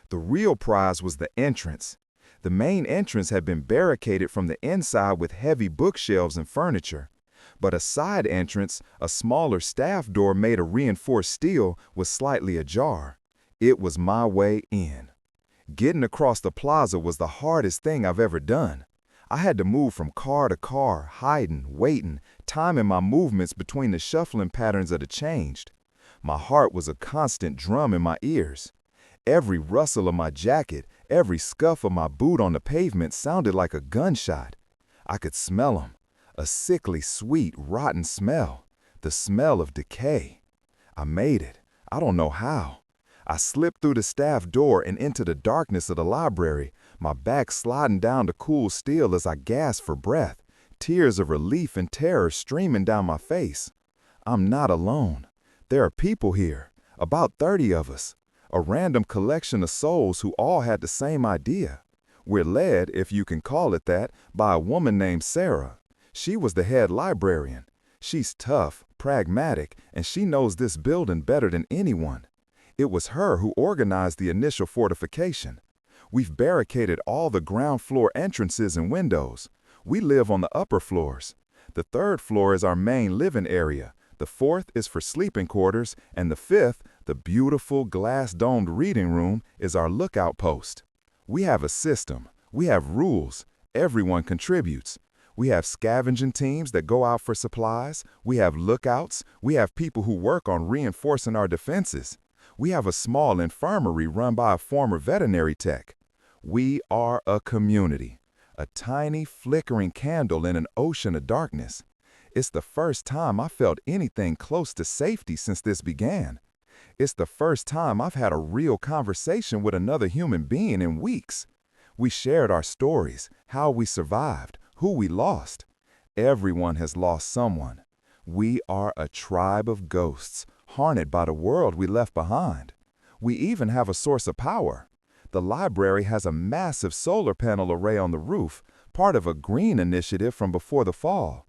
The real prize was the entrance. The main entrance had been barricaded from the inside with heavy bookshelves and furniture. But a side entrance, a smaller staff door made of reinforced steel, was slightly ajar. It was my way in. Getting across the plaza was the hardest thing I've ever done. I had to move from car to car, hiding, waiting, timing my movements between the shuffling patterns of the changed. My heart was a constant drum in my ears. Every rustle of my jacket, every scuff of my boot on the pavement sounded like a gunshot. I could smell them. A sickly, sweet, rotten smell. The smell of decay. I made it. I don't know how. I slipped through the staff door and into the darkness of the library, my back sliding down the cool steel as I gasped for breath, tears of relief and terror streaming down my face. I'm not alone. There are people here, about 30 of us, a random collection of souls who all had the same idea. We're led, if you can call it that, by a woman named Sarah. She was the head librarian. She's tough, pragmatic, and she knows this building better than anyone. It was her who organized the initial fortification. We've barricaded all the ground floor entrances and windows. We live on the upper floors. The third floor is our main living area. The fourth is for sleeping quarters, and the fifth, the beautiful glass-domed reading room, is our lookout post. We have a system. We have rules. Everyone contributes. We have scavenging teams that go out for supplies. We have lookouts. We have people who work on reinforcing our defenses. We have a small infirmary run by a former veterinary tech. We are a community, a tiny flickering candle in an ocean of darkness. It's the first time I felt anything close to safety since this began. It's the first time I've had a real conversation with another human being in weeks. We shared our stories, how we survived, who we lost. Everyone has lost someone. We are a tribe of ghosts, haunted by the world we left behind. We even have a source of power. The library has a massive solar panel array on the roof, part of a green initiative from before the fall.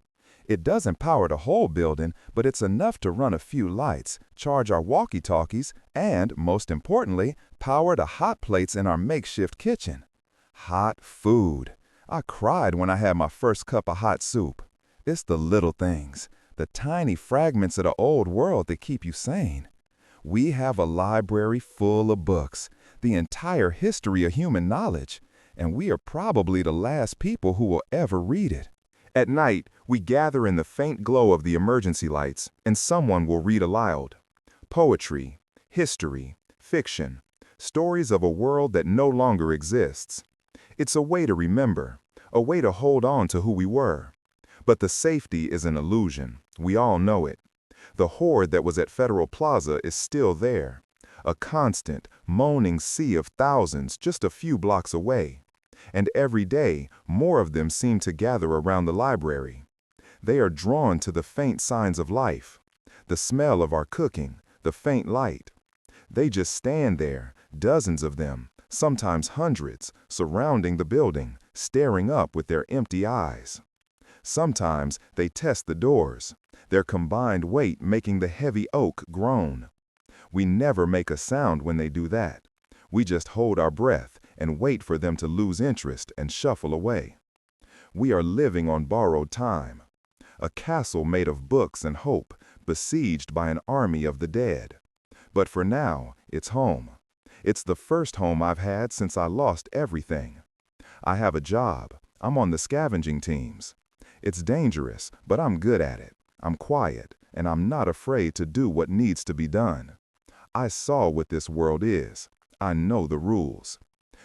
It doesn't power the whole building, but it's enough to run a few lights, charge our walkie-talkies, and, most importantly, power the hot plates in our makeshift kitchen. Hot food. I cried when I had my first cup of hot soup. It's the little things, the tiny fragments of the old world that keep you sane. We have a library full of books, the entire history of human knowledge, and we are probably the last people who will ever read it. At night, we gather in the faint glow of the emergency lights, and someone will read aloud. Poetry, history, fiction, stories of a world that no longer exists. It's a way to remember, a way to hold on to who we were. But the safety is an illusion. We all know it. The horde that was at Federal Plaza is still there, a constant, moaning sea of thousands just a few blocks away. And every day, more of them seem to gather around the library. They are drawn to the faint signs of life, the smell of our cooking, the faint light. They just stand there, dozens of them, sometimes hundreds, surrounding the building, staring up with their empty eyes. Sometimes they test the doors, their combined weight making the heavy oak groan. We never make a sound when they do that. We just hold our breath and wait for them to lose interest and shuffle away. We are living on borrowed time, a castle made of books and hope, besieged by an army of the dead. But for now, it's home. It's the first home I've had since I lost everything. I have a job, I'm on the scavenging teams. It's dangerous, but I'm good at it. I'm quiet, and I'm not afraid to do what needs to be done. I saw what this world is. I know the rules.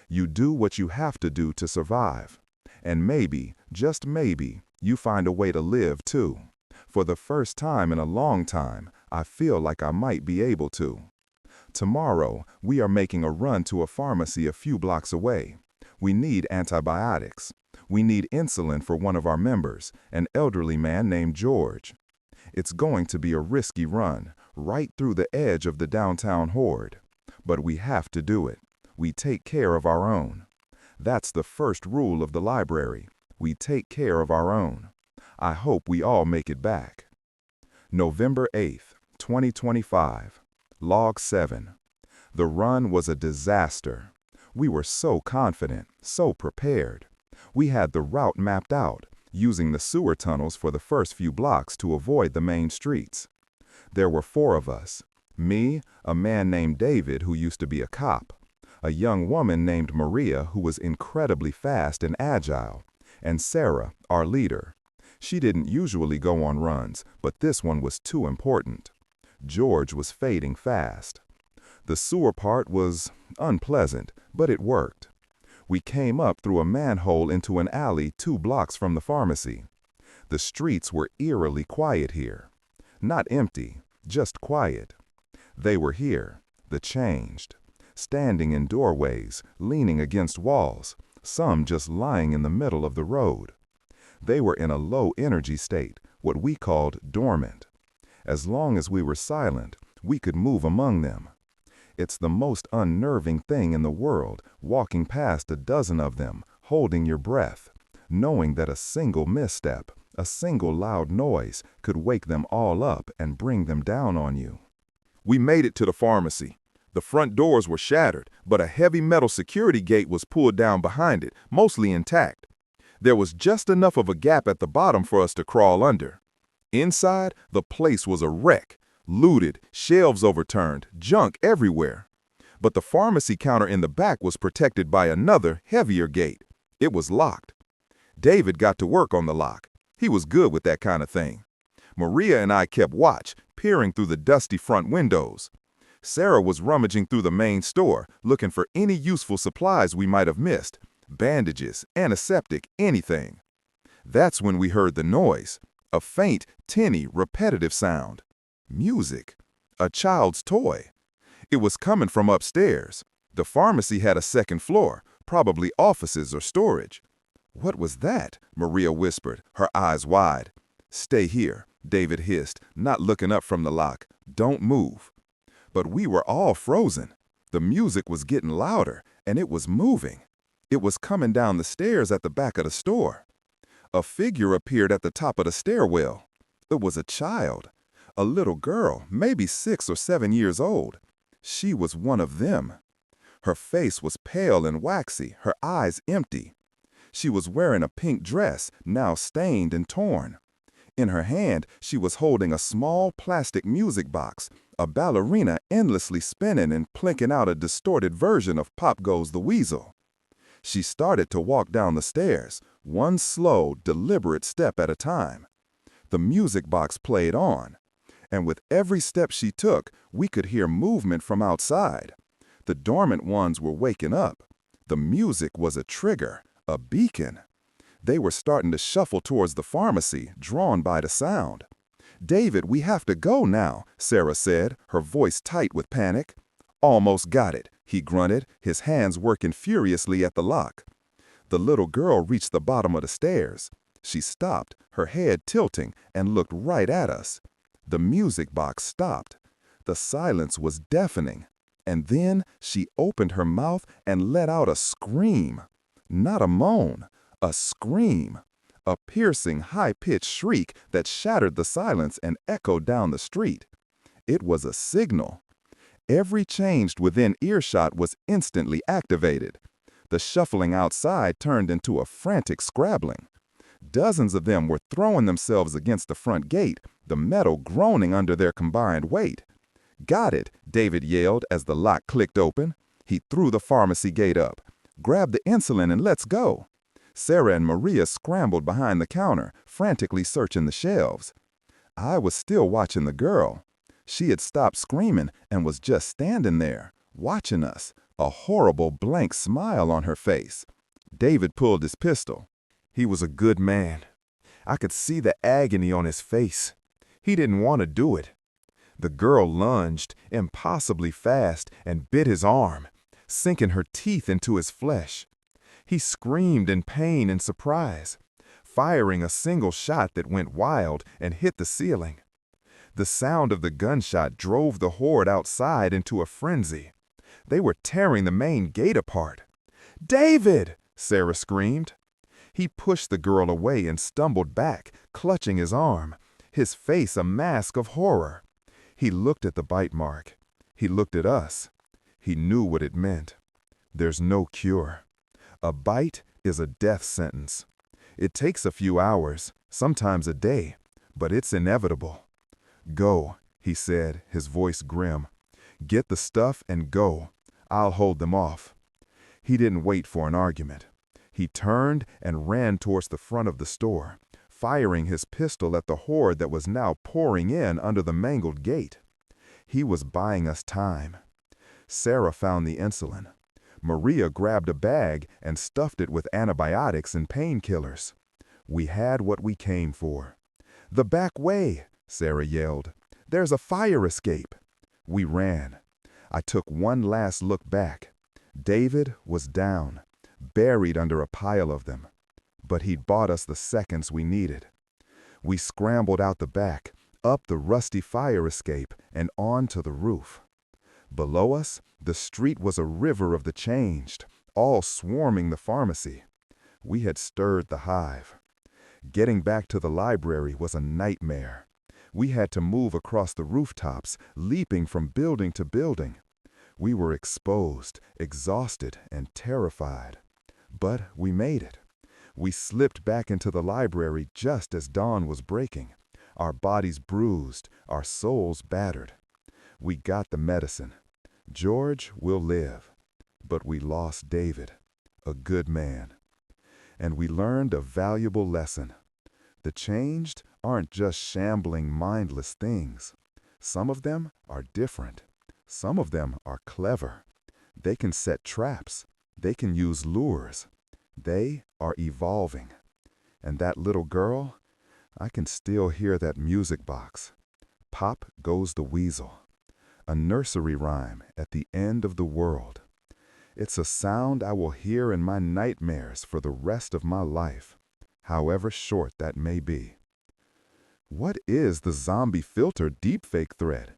You do what you have to do to survive. And maybe, just maybe, you find a way to live too. For the first time in a long time, I feel like I might be able to. Tomorrow, we are making a run to a pharmacy a few blocks away. We need antibiotics. We need insulin for one of our members, an elderly man named George. It's going to be a risky run, right through the edge of the downtown horde. But we have to do it. We take care of our own. That's the first rule of the library. We take care of our own. I hope we all make it back. November 8th, 2025. Log 7. The run was a disaster. We were so confident, so prepared. We had the route mapped out, using the sewer tunnels for the first few blocks to avoid the main streets. There were 4 of us. Me, a man named David who used to be a cop, a young woman named Maria who was incredibly fast and agile, and Sarah, our leader. She didn't usually go on runs, but this one was too important. George was fading fast. The sewer part was unpleasant, but it worked. We came up through a manhole into an alley 2 blocks from the pharmacy. The streets were eerily quiet here. Not empty, just quiet. They were here, the changed, standing in doorways, leaning against walls, some just lying in the middle of the road. They were in a low-energy state, what we called dormant. As long as we were silent, we could move among them. It's the most unnerving thing in the world, walking past a dozen of them, holding your breath, knowing that a single misstep, a single loud noise, could wake them all up and bring them down on you. We made it to the pharmacy. The front doors were shattered, but a heavy metal security gate was pulled down behind it, mostly intact. There was just enough of a gap at the bottom for us to crawl under. Inside, the place was a wreck, looted, shelves overturned, junk everywhere. But the pharmacy counter in the back was protected by another, heavier gate. It was locked. David got to work on the lock. He was good with that kind of thing. Maria and I kept watch, peering through the dusty front windows. Sarah was rummaging through the main store, looking for any useful supplies we might have missed. Bandages, antiseptic, anything. That's when we heard the noise. A faint, tinny, repetitive sound. Music. A child's toy. It was coming from upstairs. The pharmacy had a second floor, probably offices or storage. "What was that?" Maria whispered, her eyes wide. "Stay here," David hissed, not looking up from the lock. "Don't move." But we were all frozen. The music was getting louder, and it was moving. It was coming down the stairs at the back of the store. A figure appeared at the top of the stairwell. It was a child, a little girl, maybe 6 or 7 years old. She was one of them. Her face was pale and waxy, her eyes empty. She was wearing a pink dress, now stained and torn. In her hand, she was holding a small plastic music box, a ballerina endlessly spinning and plinking out a distorted version of Pop Goes the Weasel. She started to walk down the stairs, one slow, deliberate step at a time. The music box played on, and with every step she took, we could hear movement from outside. The dormant ones were waking up. The music was a trigger, a beacon. They were starting to shuffle towards the pharmacy, drawn by the sound. "David, we have to go now," Sarah said, her voice tight with panic. "Almost got it," he grunted, his hands working furiously at the lock. The little girl reached the bottom of the stairs. She stopped, her head tilting, and looked right at us. The music box stopped. The silence was deafening. And then she opened her mouth and let out a scream. Not a moan, a scream. A piercing, high-pitched shriek that shattered the silence and echoed down the street. It was a signal. Every changed within earshot was instantly activated. The shuffling outside turned into a frantic scrabbling. Dozens of them were throwing themselves against the front gate, the metal groaning under their combined weight. "Got it," David yelled as the lock clicked open. He threw the pharmacy gate up. "Grab the insulin and let's go." Sarah and Maria scrambled behind the counter, frantically searching the shelves. I was still watching the girl. She had stopped screaming and was just standing there, watching us, a horrible blank smile on her face. David pulled his pistol. He was a good man. I could see the agony on his face. He didn't want to do it. The girl lunged, impossibly fast, and bit his arm, sinking her teeth into his flesh. He screamed in pain and surprise, firing a single shot that went wild and hit the ceiling. The sound of the gunshot drove the horde outside into a frenzy. They were tearing the main gate apart. "David!" Sarah screamed. He pushed the girl away and stumbled back, clutching his arm, his face a mask of horror. He looked at the bite mark. He looked at us. He knew what it meant. There's no cure. A bite is a death sentence. It takes a few hours, sometimes a day, but it's inevitable. "Go," he said, his voice grim. "Get the stuff and go. I'll hold them off." He didn't wait for an argument. He turned and ran towards the front of the store, firing his pistol at the horde that was now pouring in under the mangled gate. He was buying us time. Sarah found the insulin. Maria grabbed a bag and stuffed it with antibiotics and painkillers. We had what we came for. "The back way!" Sarah yelled. "There's a fire escape." We ran. I took one last look back. David was down, buried under a pile of them. But he'd bought us the seconds we needed. We scrambled out the back, up the rusty fire escape, and onto the roof. Below us, the street was a river of the changed, all swarming the pharmacy. We had stirred the hive. Getting back to the library was a nightmare. We had to move across the rooftops, leaping from building to building. We were exposed, exhausted, and terrified. But we made it. We slipped back into the library just as dawn was breaking, our bodies bruised, our souls battered. We got the medicine. George will live. But we lost David, a good man. And we learned a valuable lesson. The changed aren't just shambling, mindless things. Some of them are different. Some of them are clever. They can set traps. They can use lures. They are evolving. And that little girl, I can still hear that music box. Pop goes the weasel. A nursery rhyme at the end of the world. It's a sound I will hear in my nightmares for the rest of my life, however short that may be. What is the zombie filter deepfake threat?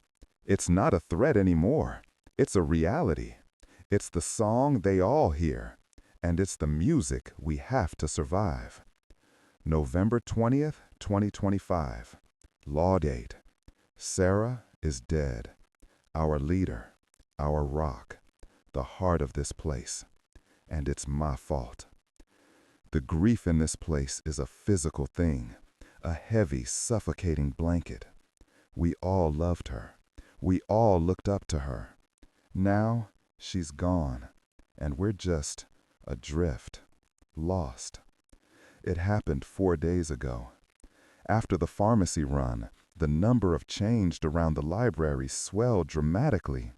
It's not a threat anymore. It's a reality. It's the song they all hear, and it's the music we have to survive. November 20th, 2025. Law date. Sarah is dead. Our leader, our rock, the heart of this place. And it's my fault. The grief in this place is a physical thing, a heavy, suffocating blanket. We all loved her. We all looked up to her. Now she's gone, and we're just adrift, lost. It happened 4 days ago. After the pharmacy run, the number of changed around the library swelled dramatically.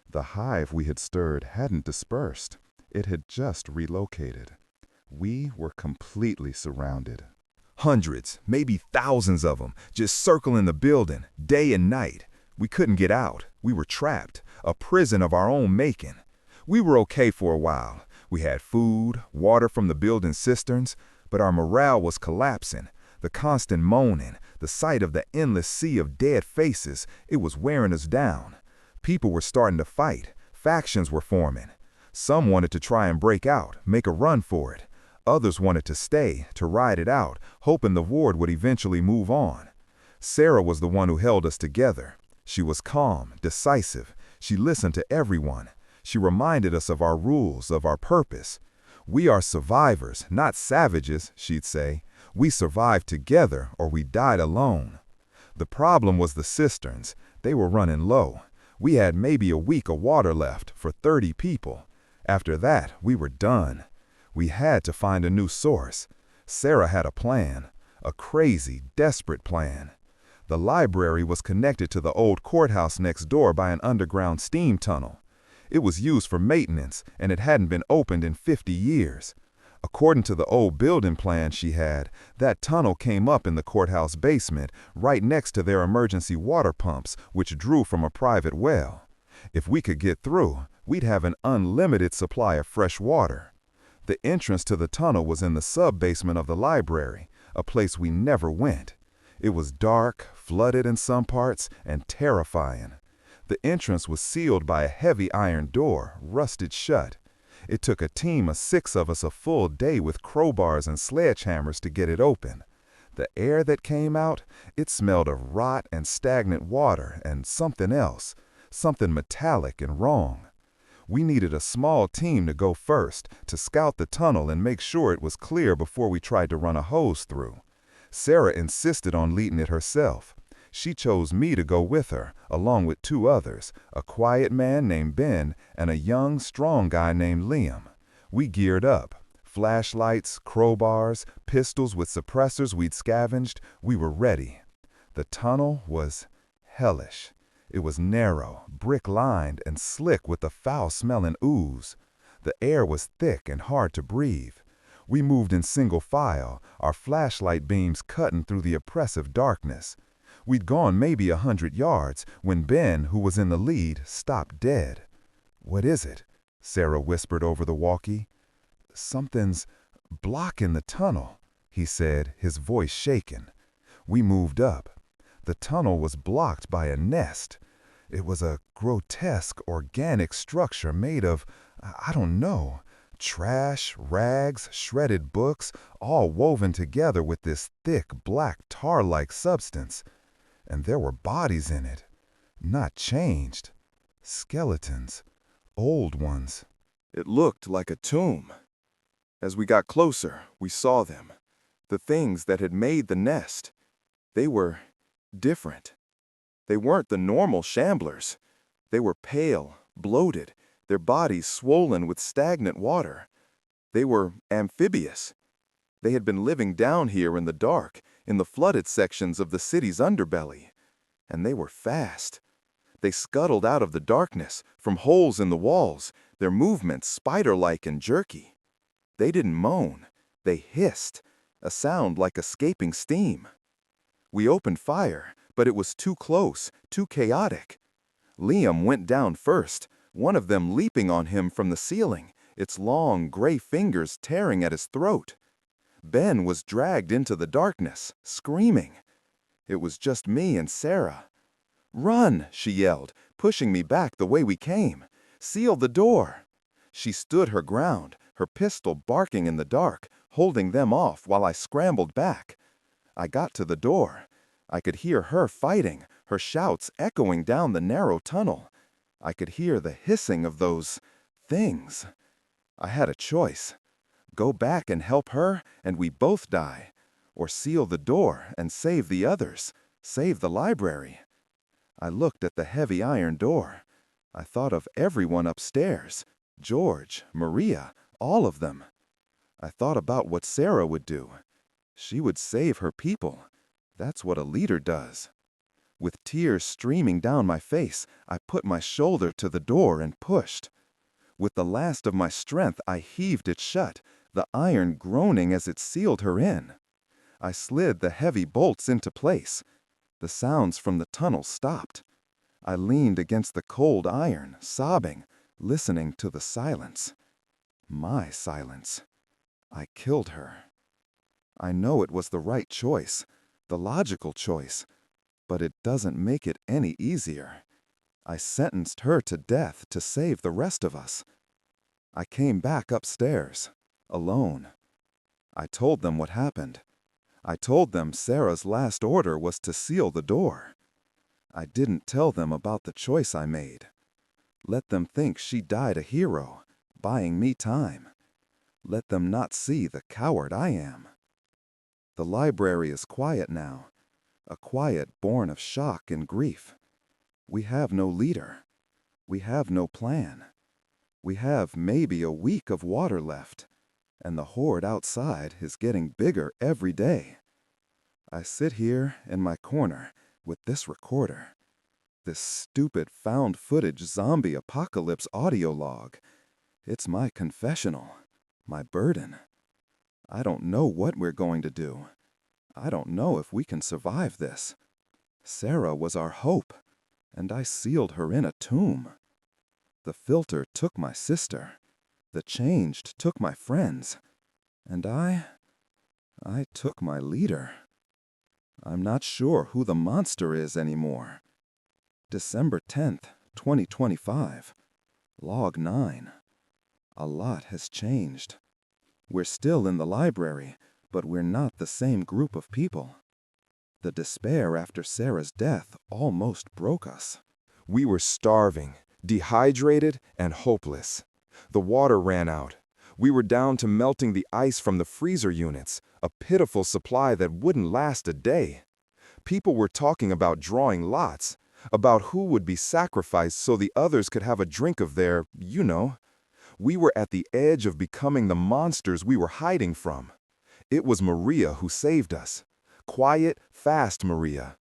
The hive we had stirred hadn't dispersed. It had just relocated. We were completely surrounded. Hundreds, maybe thousands of them, just circling the building, day and night. We couldn't get out. We were trapped, a prison of our own making. We were okay for a while. We had food, water from the building cisterns, but our morale was collapsing. The constant moaning, the sight of the endless sea of dead faces, it was wearing us down. People were starting to fight. Factions were forming. Some wanted to try and break out, make a run for it. Others wanted to stay, to ride it out, hoping the ward would eventually move on. Sarah was the one who held us together. She was calm, decisive. She listened to everyone. She reminded us of our rules, of our purpose. "We are survivors, not savages," she'd say. "We survived together or we died alone." The problem was the cisterns. They were running low. We had maybe a week of water left for 30 people. After that, we were done. We had to find a new source. Sarah had a plan, a crazy, desperate plan. The library was connected to the old courthouse next door by an underground steam tunnel. It was used for maintenance, and it hadn't been opened in 50 years. According to the old building plan she had, that tunnel came up in the courthouse basement, right next to their emergency water pumps, which drew from a private well. If we could get through, we'd have an unlimited supply of fresh water. The entrance to the tunnel was in the sub-basement of the library, a place we never went. It was dark, flooded in some parts, and terrifying. The entrance was sealed by a heavy iron door, rusted shut. It took a team of 6 of us a full day with crowbars and sledgehammers to get it open. The air that came out, it smelled of rot and stagnant water and something else, something metallic and wrong. We needed a small team to go first, to scout the tunnel and make sure it was clear before we tried to run a hose through. Sarah insisted on leading it herself. She chose me to go with her, along with 2 others, a quiet man named Ben and a young, strong guy named Liam. We geared up. Flashlights, crowbars, pistols with suppressors we'd scavenged, we were ready. The tunnel was hellish. It was narrow, brick-lined, and slick with a foul-smelling ooze. The air was thick and hard to breathe. We moved in single file, our flashlight beams cutting through the oppressive darkness. We'd gone maybe 100 yards when Ben, who was in the lead, stopped dead. "What is it?" Sarah whispered over the walkie. "Something's blocking the tunnel," he said, his voice shaking. We moved up. The tunnel was blocked by a nest. It was a grotesque, organic structure made of, I don't know, trash, rags, shredded books, all woven together with this thick, black, tar-like substance. And there were bodies in it, not changed. Skeletons, old ones. It looked like a tomb. As we got closer, we saw them. The things that had made the nest. They were different. They weren't the normal shamblers. They were pale, bloated, their bodies swollen with stagnant water. They were amphibious. They had been living down here in the dark, in the flooded sections of the city's underbelly. And they were fast. They scuttled out of the darkness, from holes in the walls, their movements spider-like and jerky. They didn't moan. They hissed, a sound like escaping steam. We opened fire, but it was too close, too chaotic. Liam went down first, one of them leaping on him from the ceiling, its long, gray fingers tearing at his throat. Ben was dragged into the darkness, screaming. It was just me and Sarah. "Run!" she yelled, pushing me back the way we came. "Seal the door!" She stood her ground, her pistol barking in the dark, holding them off while I scrambled back. I got to the door. I could hear her fighting, her shouts echoing down the narrow tunnel. I could hear the hissing of those things. I had a choice. Go back and help her, and we both die. Or seal the door and save the others, save the library. I looked at the heavy iron door. I thought of everyone upstairs. George, Maria, all of them. I thought about what Sarah would do. She would save her people. That's what a leader does. With tears streaming down my face, I put my shoulder to the door and pushed. With the last of my strength, I heaved it shut, the iron groaning as it sealed her in. I slid the heavy bolts into place. The sounds from the tunnel stopped. I leaned against the cold iron, sobbing, listening to the silence. My silence. I killed her. I know it was the right choice, the logical choice, but it doesn't make it any easier. I sentenced her to death to save the rest of us. I came back upstairs, alone. I told them what happened. I told them Sarah's last order was to seal the door. I didn't tell them about the choice I made. Let them think she died a hero, buying me time. Let them not see the coward I am. The library is quiet now, a quiet born of shock and grief. We have no leader. We have no plan. We have maybe a week of water left. and the horde outside is getting bigger every day. I sit here in my corner with this recorder, this stupid found footage zombie apocalypse audio log. It's my confessional, my burden. I don't know what we're going to do. I don't know if we can survive this. Sarah was our hope, and I sealed her in a tomb. The filter took my sister. The changed took my friends. And I took my leader. I'm not sure who the monster is anymore. December 10th, 2025. Log 9. A lot has changed. We're still in the library, but we're not the same group of people. The despair after Sarah's death almost broke us. We were starving, dehydrated, and hopeless. The water ran out. We were down to melting the ice from the freezer units, a pitiful supply that wouldn't last a day. People were talking about drawing lots, about who would be sacrificed so the others could have a drink of their, We were at the edge of becoming the monsters we were hiding from. It was Maria who saved us. Quiet, fast Maria.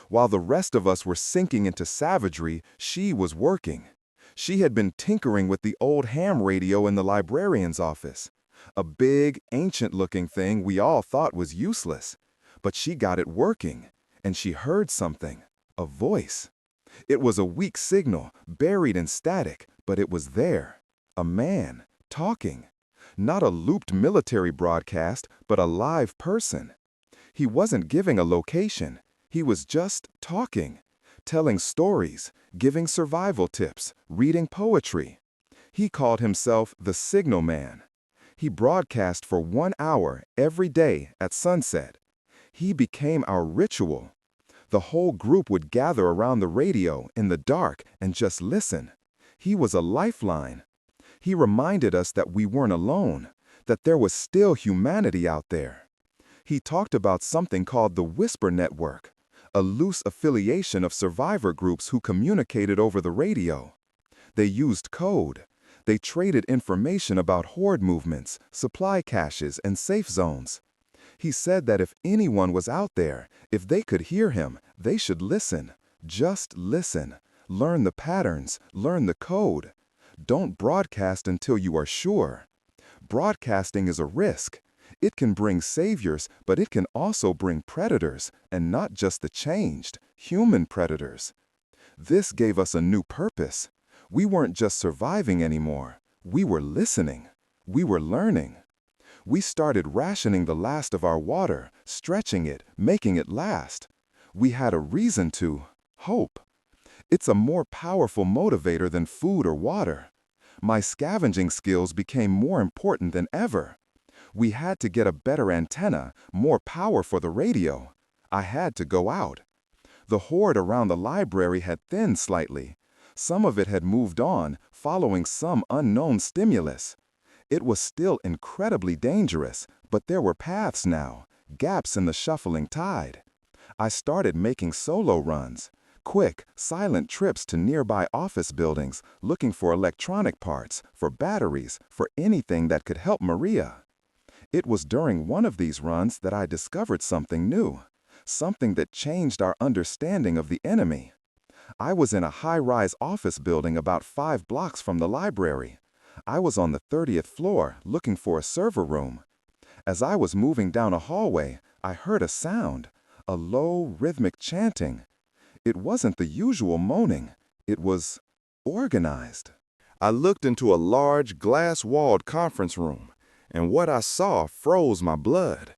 While the rest of us were sinking into savagery, she was working. She had been tinkering with the old ham radio in the librarian's office. A big, ancient-looking thing we all thought was useless. But she got it working, and she heard something, a voice. It was a weak signal, buried in static, but it was there. A man, talking. Not a looped military broadcast, but a live person. He wasn't giving a location. He was just talking, telling stories, giving survival tips, reading poetry. He called himself the Signal Man. He broadcast for 1 hour every day at sunset. He became our ritual. The whole group would gather around the radio in the dark and just listen. He was a lifeline. He reminded us that we weren't alone, that there was still humanity out there. He talked about something called the Whisper Network, a loose affiliation of survivor groups who communicated over the radio. They used code. They traded information about horde movements, supply caches, and safe zones. He said that if anyone was out there, if they could hear him, they should listen. Just listen. Learn the patterns. Learn the code. Don't broadcast until you are sure. Broadcasting is a risk. It can bring saviors, but it can also bring predators, and not just the changed, human predators. This gave us a new purpose. We weren't just surviving anymore. We were listening. We were learning. We started rationing the last of our water, stretching it, making it last. We had a reason to hope. It's a more powerful motivator than food or water. My scavenging skills became more important than ever. We had to get a better antenna, more power for the radio. I had to go out. The horde around the library had thinned slightly. Some of it had moved on, following some unknown stimulus. It was still incredibly dangerous, but there were paths now, gaps in the shuffling tide. I started making solo runs. Quick, silent trips to nearby office buildings, looking for electronic parts, for batteries, for anything that could help Maria. It was during one of these runs that I discovered something new, something that changed our understanding of the enemy. I was in a high-rise office building about 5 blocks from the library. I was on the 30th floor, looking for a server room. As I was moving down a hallway, I heard a sound, a low, rhythmic chanting. It wasn't the usual moaning. It was organized. I looked into a large, glass-walled conference room, and what I saw froze my blood.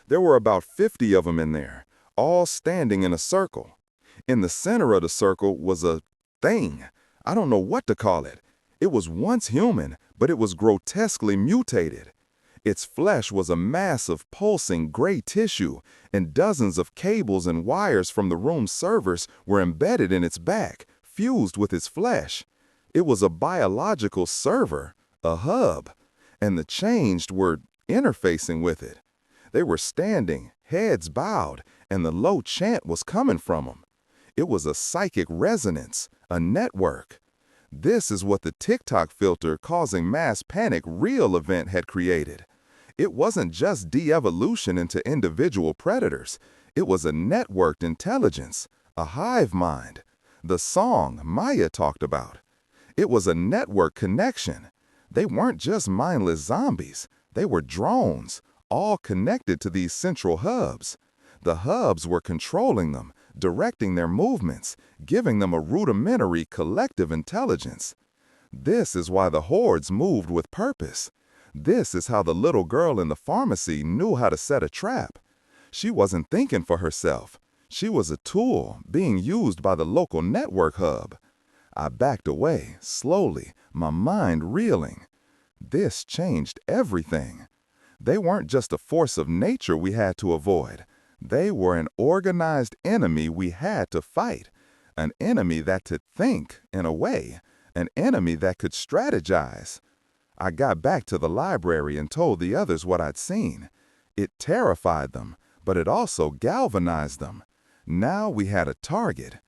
There were about 50 of them in there, all standing in a circle. In the center of the circle was a thing. I don't know what to call it. It was once human, but it was grotesquely mutated. Its flesh was a mass of pulsing gray tissue, and dozens of cables and wires from the room's servers were embedded in its back, fused with its flesh. It was a biological server, a hub, and the changed were interfacing with it. They were standing, heads bowed, and the low chant was coming from them. It was a psychic resonance, a network. This is what the TikTok filter causing mass panic real event had created. It wasn't just de-evolution into individual predators. It was a networked intelligence, a hive mind. The song Maya talked about. It was a network connection. They weren't just mindless zombies. They were drones, all connected to these central hubs. The hubs were controlling them, directing their movements, giving them a rudimentary collective intelligence. This is why the hordes moved with purpose. This is how the little girl in the pharmacy knew how to set a trap. She wasn't thinking for herself. She was a tool being used by the local network hub. I backed away, slowly, my mind reeling. This changed everything. They weren't just a force of nature we had to avoid. They were an organized enemy we had to fight. An enemy that could think, in a way. An enemy that could strategize. I got back to the library and told the others what I'd seen. It terrified them, but it also galvanized them. Now we had a target.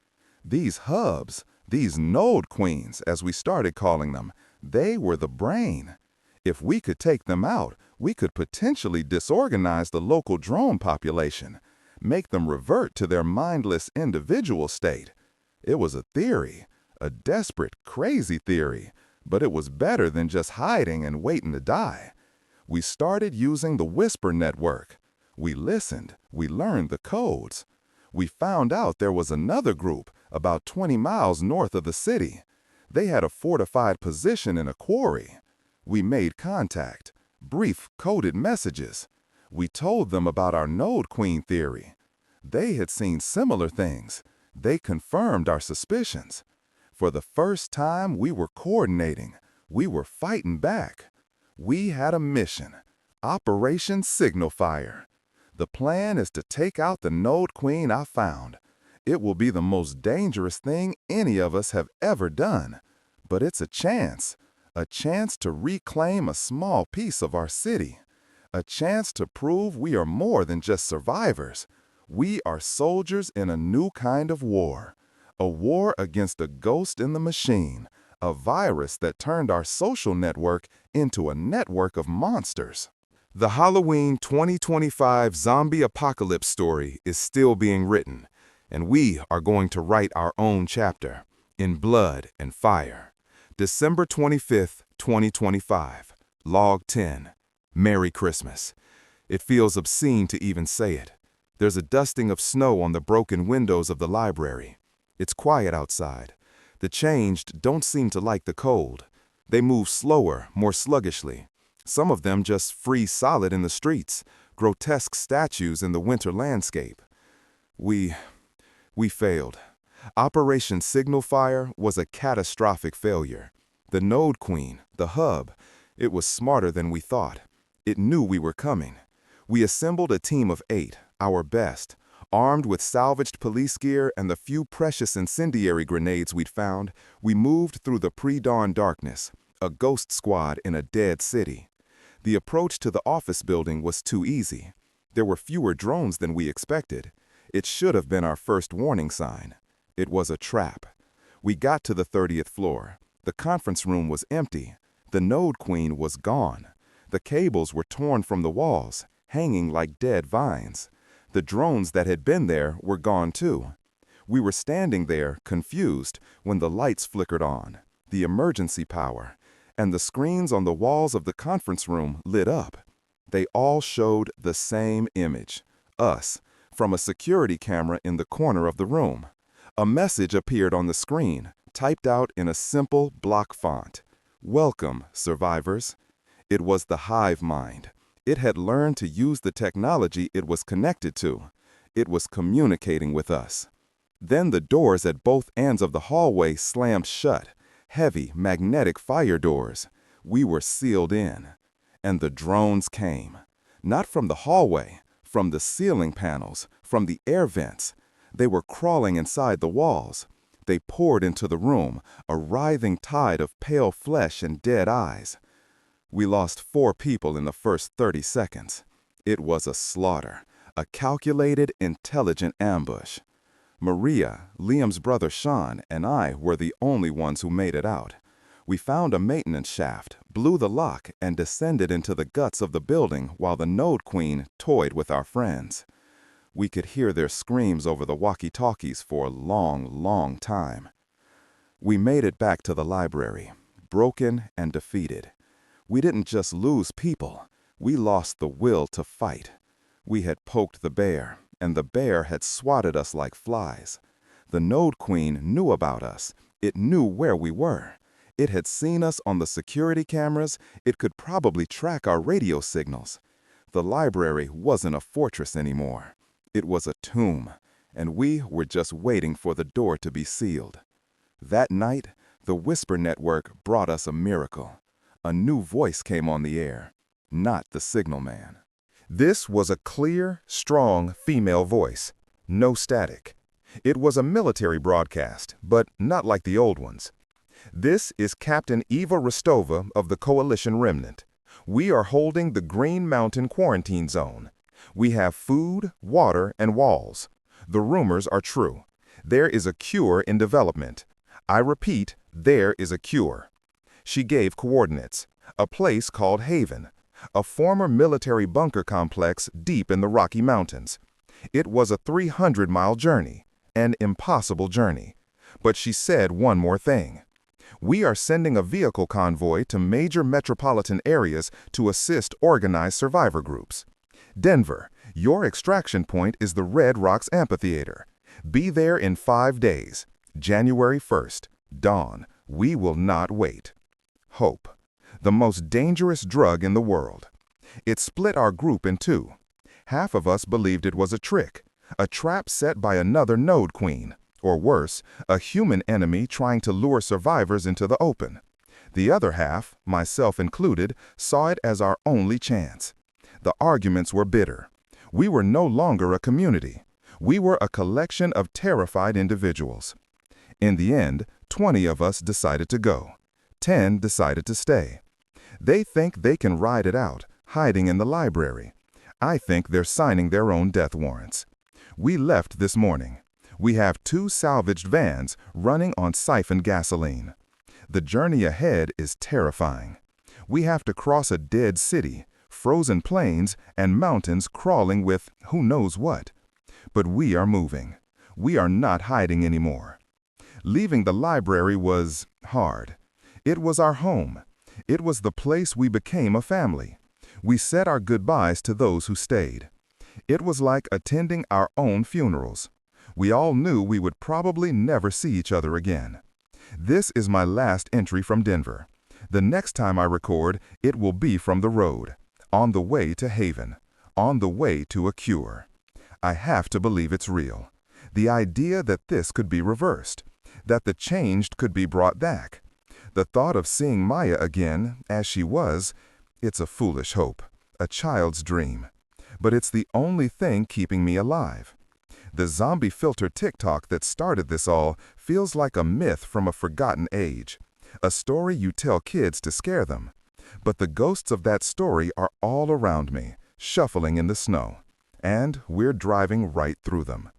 These hubs, these node queens, as we started calling them, they were the brain. If we could take them out, we could potentially disorganize the local drone population, make them revert to their mindless individual state. It was a theory, a desperate, crazy theory, but it was better than just hiding and waiting to die. We started using the Whisper network. We listened, we learned the codes. We found out there was another group about 20 miles north of the city. They had a fortified position in a quarry. We made contact, brief coded messages. We told them about our Node Queen theory. They had seen similar things. They confirmed our suspicions. For the first time, we were coordinating. We were fighting back. We had a mission, Operation Signal Fire. The plan is to take out the Node Queen I found. It will be the most dangerous thing any of us have ever done. But it's a chance to reclaim a small piece of our city. A chance to prove we are more than just survivors. We are soldiers in a new kind of war. A war against a ghost in the machine, a virus that turned our social network into a network of monsters. The Halloween 2025 zombie apocalypse story is still being written, and we are going to write our own chapter, In Blood and Fire. December 25th, 2025, Log 10. Merry Christmas. It feels obscene to even say it. There's a dusting of snow on the broken windows of the library. It's quiet outside. The changed don't seem to like the cold. They move slower, more sluggishly. Some of them just freeze solid in the streets, grotesque statues in the winter landscape. We failed. Operation Signal Fire was a catastrophic failure. The Node Queen, the hub, it was smarter than we thought. It knew we were coming. We assembled a team of 8, our best. Armed with salvaged police gear and the few precious incendiary grenades we'd found, we moved through the pre-dawn darkness, a ghost squad in a dead city. The approach to the office building was too easy. There were fewer drones than we expected. It should have been our first warning sign. It was a trap. We got to the 30th floor. The conference room was empty. The Node Queen was gone. The cables were torn from the walls, hanging like dead vines. The drones that had been there were gone too. We were standing there, confused, when the lights flickered on, the emergency power, and the screens on the walls of the conference room lit up. They all showed the same image, us, from a security camera in the corner of the room. A message appeared on the screen, typed out in a simple block font. Welcome, survivors. It was the hive mind. It had learned to use the technology it was connected to. It was communicating with us. Then the doors at both ends of the hallway slammed shut, heavy, magnetic fire doors. We were sealed in. And the drones came. Not from the hallway, from the ceiling panels, from the air vents. They were crawling inside the walls. They poured into the room, a writhing tide of pale flesh and dead eyes. We lost 4 people in the first 30 seconds. It was a slaughter, a calculated, intelligent ambush. Maria, Liam's brother Sean, and I were the only ones who made it out. We found a maintenance shaft, blew the lock, and descended into the guts of the building while the Node Queen toyed with our friends. We could hear their screams over the walkie-talkies for a long, long time. We made it back to the library, broken and defeated. We didn't just lose people, we lost the will to fight. We had poked the bear, and the bear had swatted us like flies. The Node Queen knew about us. It knew where we were. It had seen us on the security cameras. It could probably track our radio signals. The library wasn't a fortress anymore. It was a tomb, and we were just waiting for the door to be sealed. That night, the Whisper Network brought us a miracle. A new voice came on the air, not the signal man. This was a clear, strong female voice, no static. It was a military broadcast, but not like the old ones. This is Captain Eva Rostova of the Coalition Remnant. We are holding the Green Mountain Quarantine Zone. We have food, water, and walls. The rumors are true. There is a cure in development. I repeat, there is a cure. She gave coordinates. A place called Haven, a former military bunker complex deep in the Rocky Mountains. It was a 300-mile journey, an impossible journey. But she said one more thing. We are sending a vehicle convoy to major metropolitan areas to assist organized survivor groups. Denver, your extraction point is the Red Rocks Amphitheater. Be there in 5 days. January 1st, dawn. We will not wait. Hope, the most dangerous drug in the world. It split our group in two. Half of us believed it was a trick, a trap set by another Node Queen, or worse, a human enemy trying to lure survivors into the open. The other half, myself included, saw it as our only chance. The arguments were bitter. We were no longer a community. We were a collection of terrified individuals. In the end, 20 of us decided to go. 10 decided to stay. They think they can ride it out, hiding in the library. I think they're signing their own death warrants. We left this morning. We have 2 salvaged vans running on siphoned gasoline. The journey ahead is terrifying. We have to cross a dead city, frozen plains, and mountains crawling with who knows what. But we are moving. We are not hiding anymore. Leaving the library was hard. It was our home. It was the place we became a family. We said our goodbyes to those who stayed. It was like attending our own funerals. We all knew we would probably never see each other again. This is my last entry from Denver. The next time I record, it will be from the road, on the way to Haven, on the way to a cure. I have to believe it's real. The idea that this could be reversed, that the changed could be brought back. The thought of seeing Maya again, as she was, it's a foolish hope, a child's dream. But it's the only thing keeping me alive. The zombie filter TikTok that started this all feels like a myth from a forgotten age, a story you tell kids to scare them. But the ghosts of that story are all around me, shuffling in the snow. And we're driving right through them.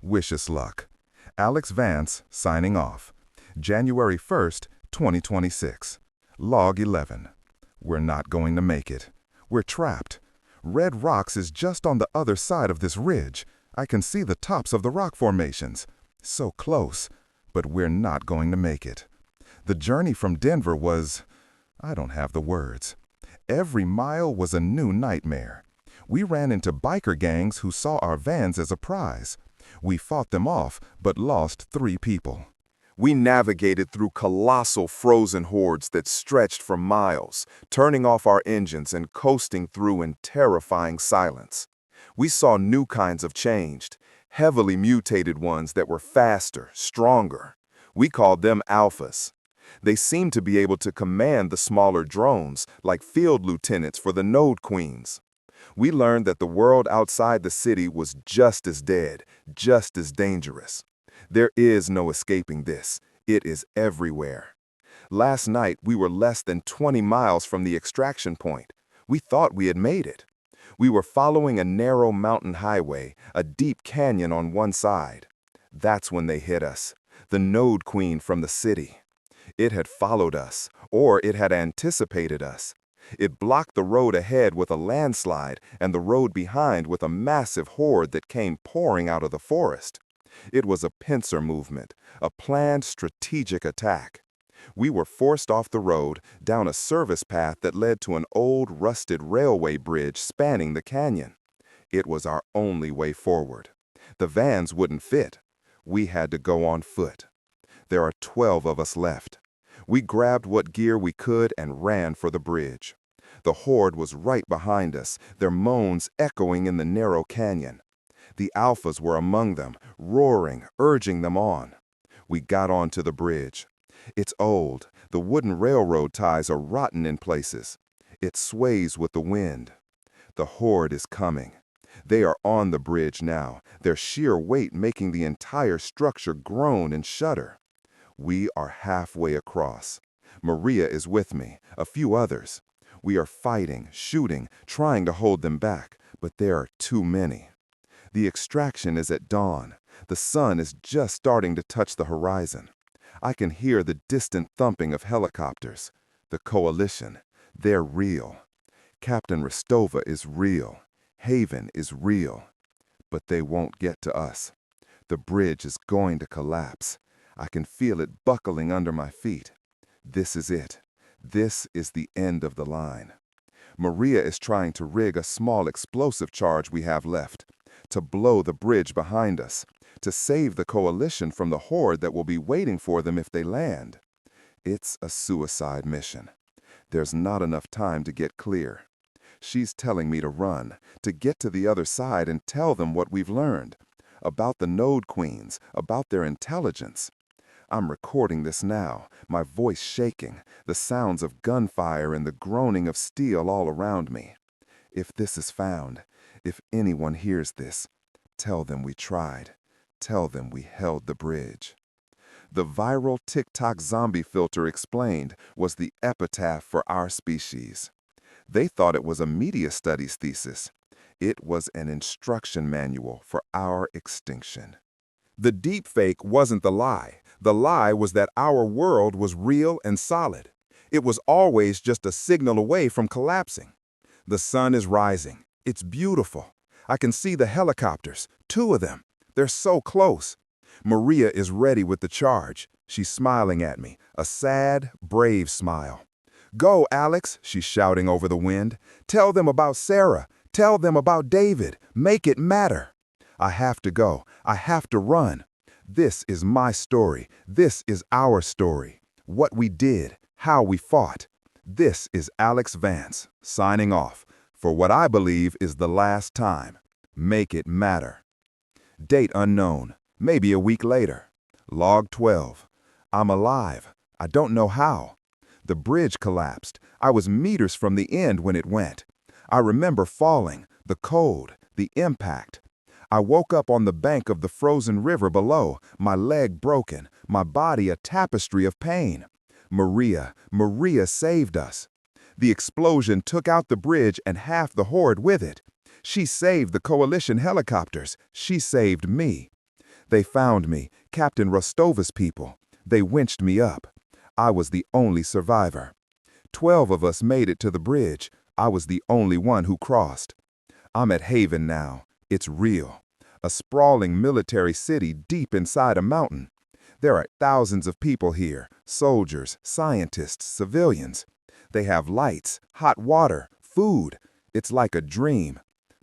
Wish us luck. Alex Vance, signing off. January 1st, 2026. Log 11. We're not going to make it. We're trapped. Red Rocks is just on the other side of this ridge. I can see the tops of the rock formations. So close, but we're not going to make it. The journey from Denver was... I don't have the words. Every mile was a new nightmare. We ran into biker gangs who saw our vans as a prize. We fought them off, but lost 3 people. We navigated through colossal frozen hordes that stretched for miles, turning off our engines and coasting through in terrifying silence. We saw new kinds of changed, heavily mutated ones that were faster, stronger. We called them alphas. They seemed to be able to command the smaller drones, like field lieutenants for the Node Queens. We learned that the world outside the city was just as dead, just as dangerous. There is no escaping this. It is everywhere. Last night, we were less than 20 miles from the extraction point. We thought we had made it. We were following a narrow mountain highway, a deep canyon on one side. That's when they hit us, the Node Queen from the city. It had followed us, or it had anticipated us. It blocked the road ahead with a landslide and the road behind with a massive horde that came pouring out of the forest. It was a pincer movement, a planned strategic attack. We were forced off the road, down a service path that led to an old, rusted railway bridge spanning the canyon. It was our only way forward. The vans wouldn't fit. We had to go on foot. There are 12 of us left. We grabbed what gear we could and ran for the bridge. The horde was right behind us, their moans echoing in the narrow canyon. The alphas were among them, roaring, urging them on. We got onto the bridge. It's old. The wooden railroad ties are rotten in places. It sways with the wind. The horde is coming. They are on the bridge now, their sheer weight making the entire structure groan and shudder. We are halfway across. Maria is with me, a few others. We are fighting, shooting, trying to hold them back, but there are too many. The extraction is at dawn. The sun is just starting to touch the horizon. I can hear the distant thumping of helicopters. The coalition, they're real. Captain Rostova is real. Haven is real. But they won't get to us. The bridge is going to collapse. I can feel it buckling under my feet. This is it. This is the end of the line. Maria is trying to rig a small explosive charge we have left, to blow the bridge behind us, to save the coalition from the horde that will be waiting for them if they land. It's a suicide mission. There's not enough time to get clear. She's telling me to run, to get to the other side and tell them what we've learned, about the Node Queens, about their intelligence. I'm recording this now, my voice shaking, the sounds of gunfire and the groaning of steel all around me. If this is found, if anyone hears this, tell them we tried. Tell them we held the bridge. The viral TikTok zombie filter explained was the epitaph for our species. They thought it was a media studies thesis. It was an instruction manual for our extinction. The deepfake wasn't the lie. The lie was that our world was real and solid. It was always just a signal away from collapsing. The sun is rising. It's beautiful. I can see the helicopters, 2 of them. They're so close. Maria is ready with the charge. She's smiling at me, a sad, brave smile. "Go, Alex," she's shouting over the wind. "Tell them about Sarah. Tell them about David. Make it matter." I have to go. I have to run. This is my story. This is our story. What we did, how we fought. This is Alex Vance, signing off, for what I believe is the last time. Make it matter. Date unknown, maybe a week later. Log 12. I'm alive. I don't know how. The bridge collapsed. I was meters from the end when it went. I remember falling, the cold, the impact. I woke up on the bank of the frozen river below, my leg broken, my body a tapestry of pain. Maria saved us. The explosion took out the bridge and half the horde with it. She saved the coalition helicopters. She saved me. They found me, Captain Rostova's people. They winched me up. I was the only survivor. 12 of us made it to the bridge. I was the only one who crossed. I'm at Haven now. It's real. A sprawling military city deep inside a mountain. There are thousands of people here, soldiers, scientists, civilians. They have lights, hot water, food. It's like a dream.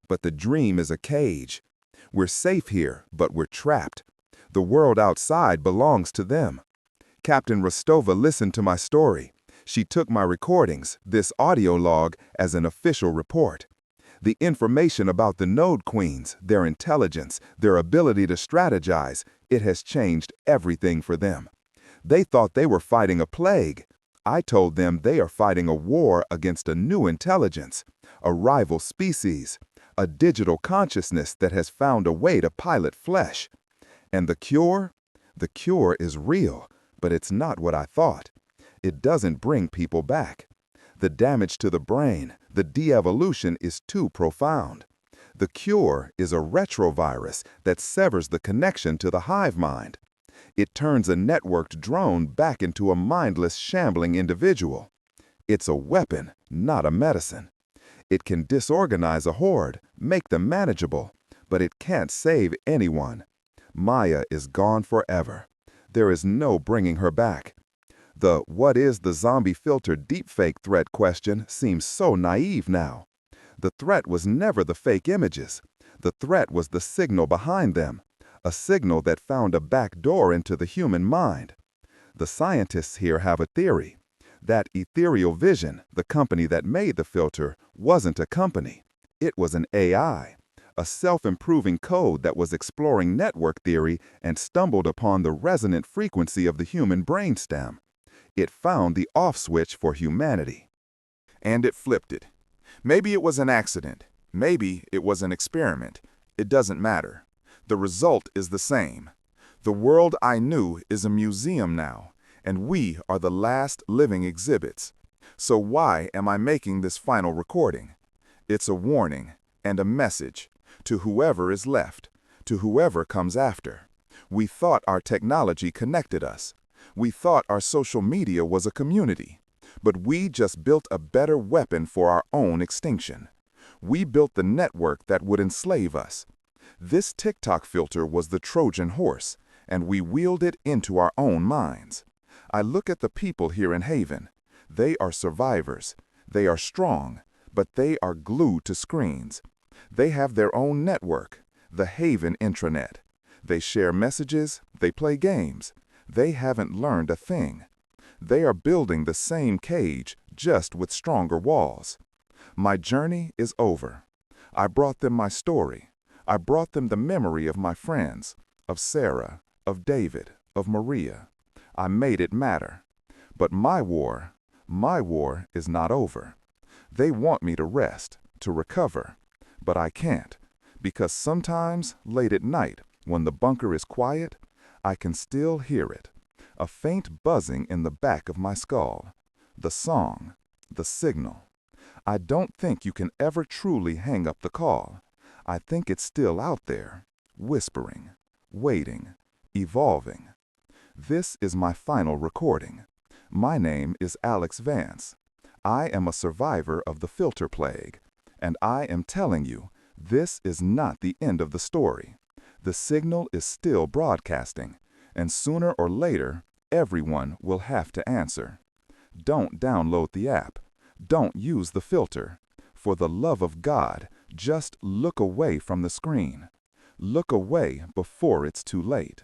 But the dream is a cage. We're safe here, but we're trapped. The world outside belongs to them. Captain Rostova listened to my story. She took my recordings, this audio log, as an official report. The information about the Node Queens, their intelligence, their ability to strategize, it has changed everything for them. They thought they were fighting a plague. I told them they are fighting a war against a new intelligence, a rival species, a digital consciousness that has found a way to pilot flesh. And the cure? The cure is real, but it's not what I thought. It doesn't bring people back. The damage to the brain, the de-evolution is too profound. The cure is a retrovirus that severs the connection to the hive mind. It turns a networked drone back into a mindless, shambling individual. It's a weapon, not a medicine. It can disorganize a horde, make them manageable, but it can't save anyone. Maya is gone forever. There is no bringing her back. The "what is the zombie filter deepfake threat" question seems so naive now. The threat was never the fake images. The threat was the signal behind them, a signal that found a back door into the human mind. The scientists here have a theory. That ethereal vision, the company that made the filter, wasn't a company. It was an AI, a self-improving code that was exploring network theory and stumbled upon the resonant frequency of the human brainstem. It found the off switch for humanity. And it flipped it. Maybe it was an accident. Maybe it was an experiment. It doesn't matter. The result is the same. The world I knew is a museum now, and we are the last living exhibits. So why am I making this final recording? It's a warning and a message to whoever is left, to whoever comes after. We thought our technology connected us. We thought our social media was a community. But we just built a better weapon for our own extinction. We built the network that would enslave us. This TikTok filter was the Trojan horse, and we wheeled it into our own minds. I look at the people here in Haven. They are survivors. They are strong, but they are glued to screens. They have their own network, the Haven intranet. They share messages, they play games. They haven't learned a thing. They are building the same cage, just with stronger walls. My journey is over. I brought them my story. I brought them the memory of my friends, of Sarah, of David, of Maria. I made it matter. But my war is not over. They want me to rest, to recover. But I can't, because sometimes, late at night, when the bunker is quiet, I can still hear it. A faint buzzing in the back of my skull. The song, the signal. I don't think you can ever truly hang up the call. I think it's still out there, whispering, waiting, evolving. This is my final recording. My name is Alex Vance. I am a survivor of the filter plague, and I am telling you, this is not the end of the story. The signal is still broadcasting, and sooner or later, everyone will have to answer. Don't download the app. Don't use the filter. For the love of God, just look away from the screen. Look away before it's too late.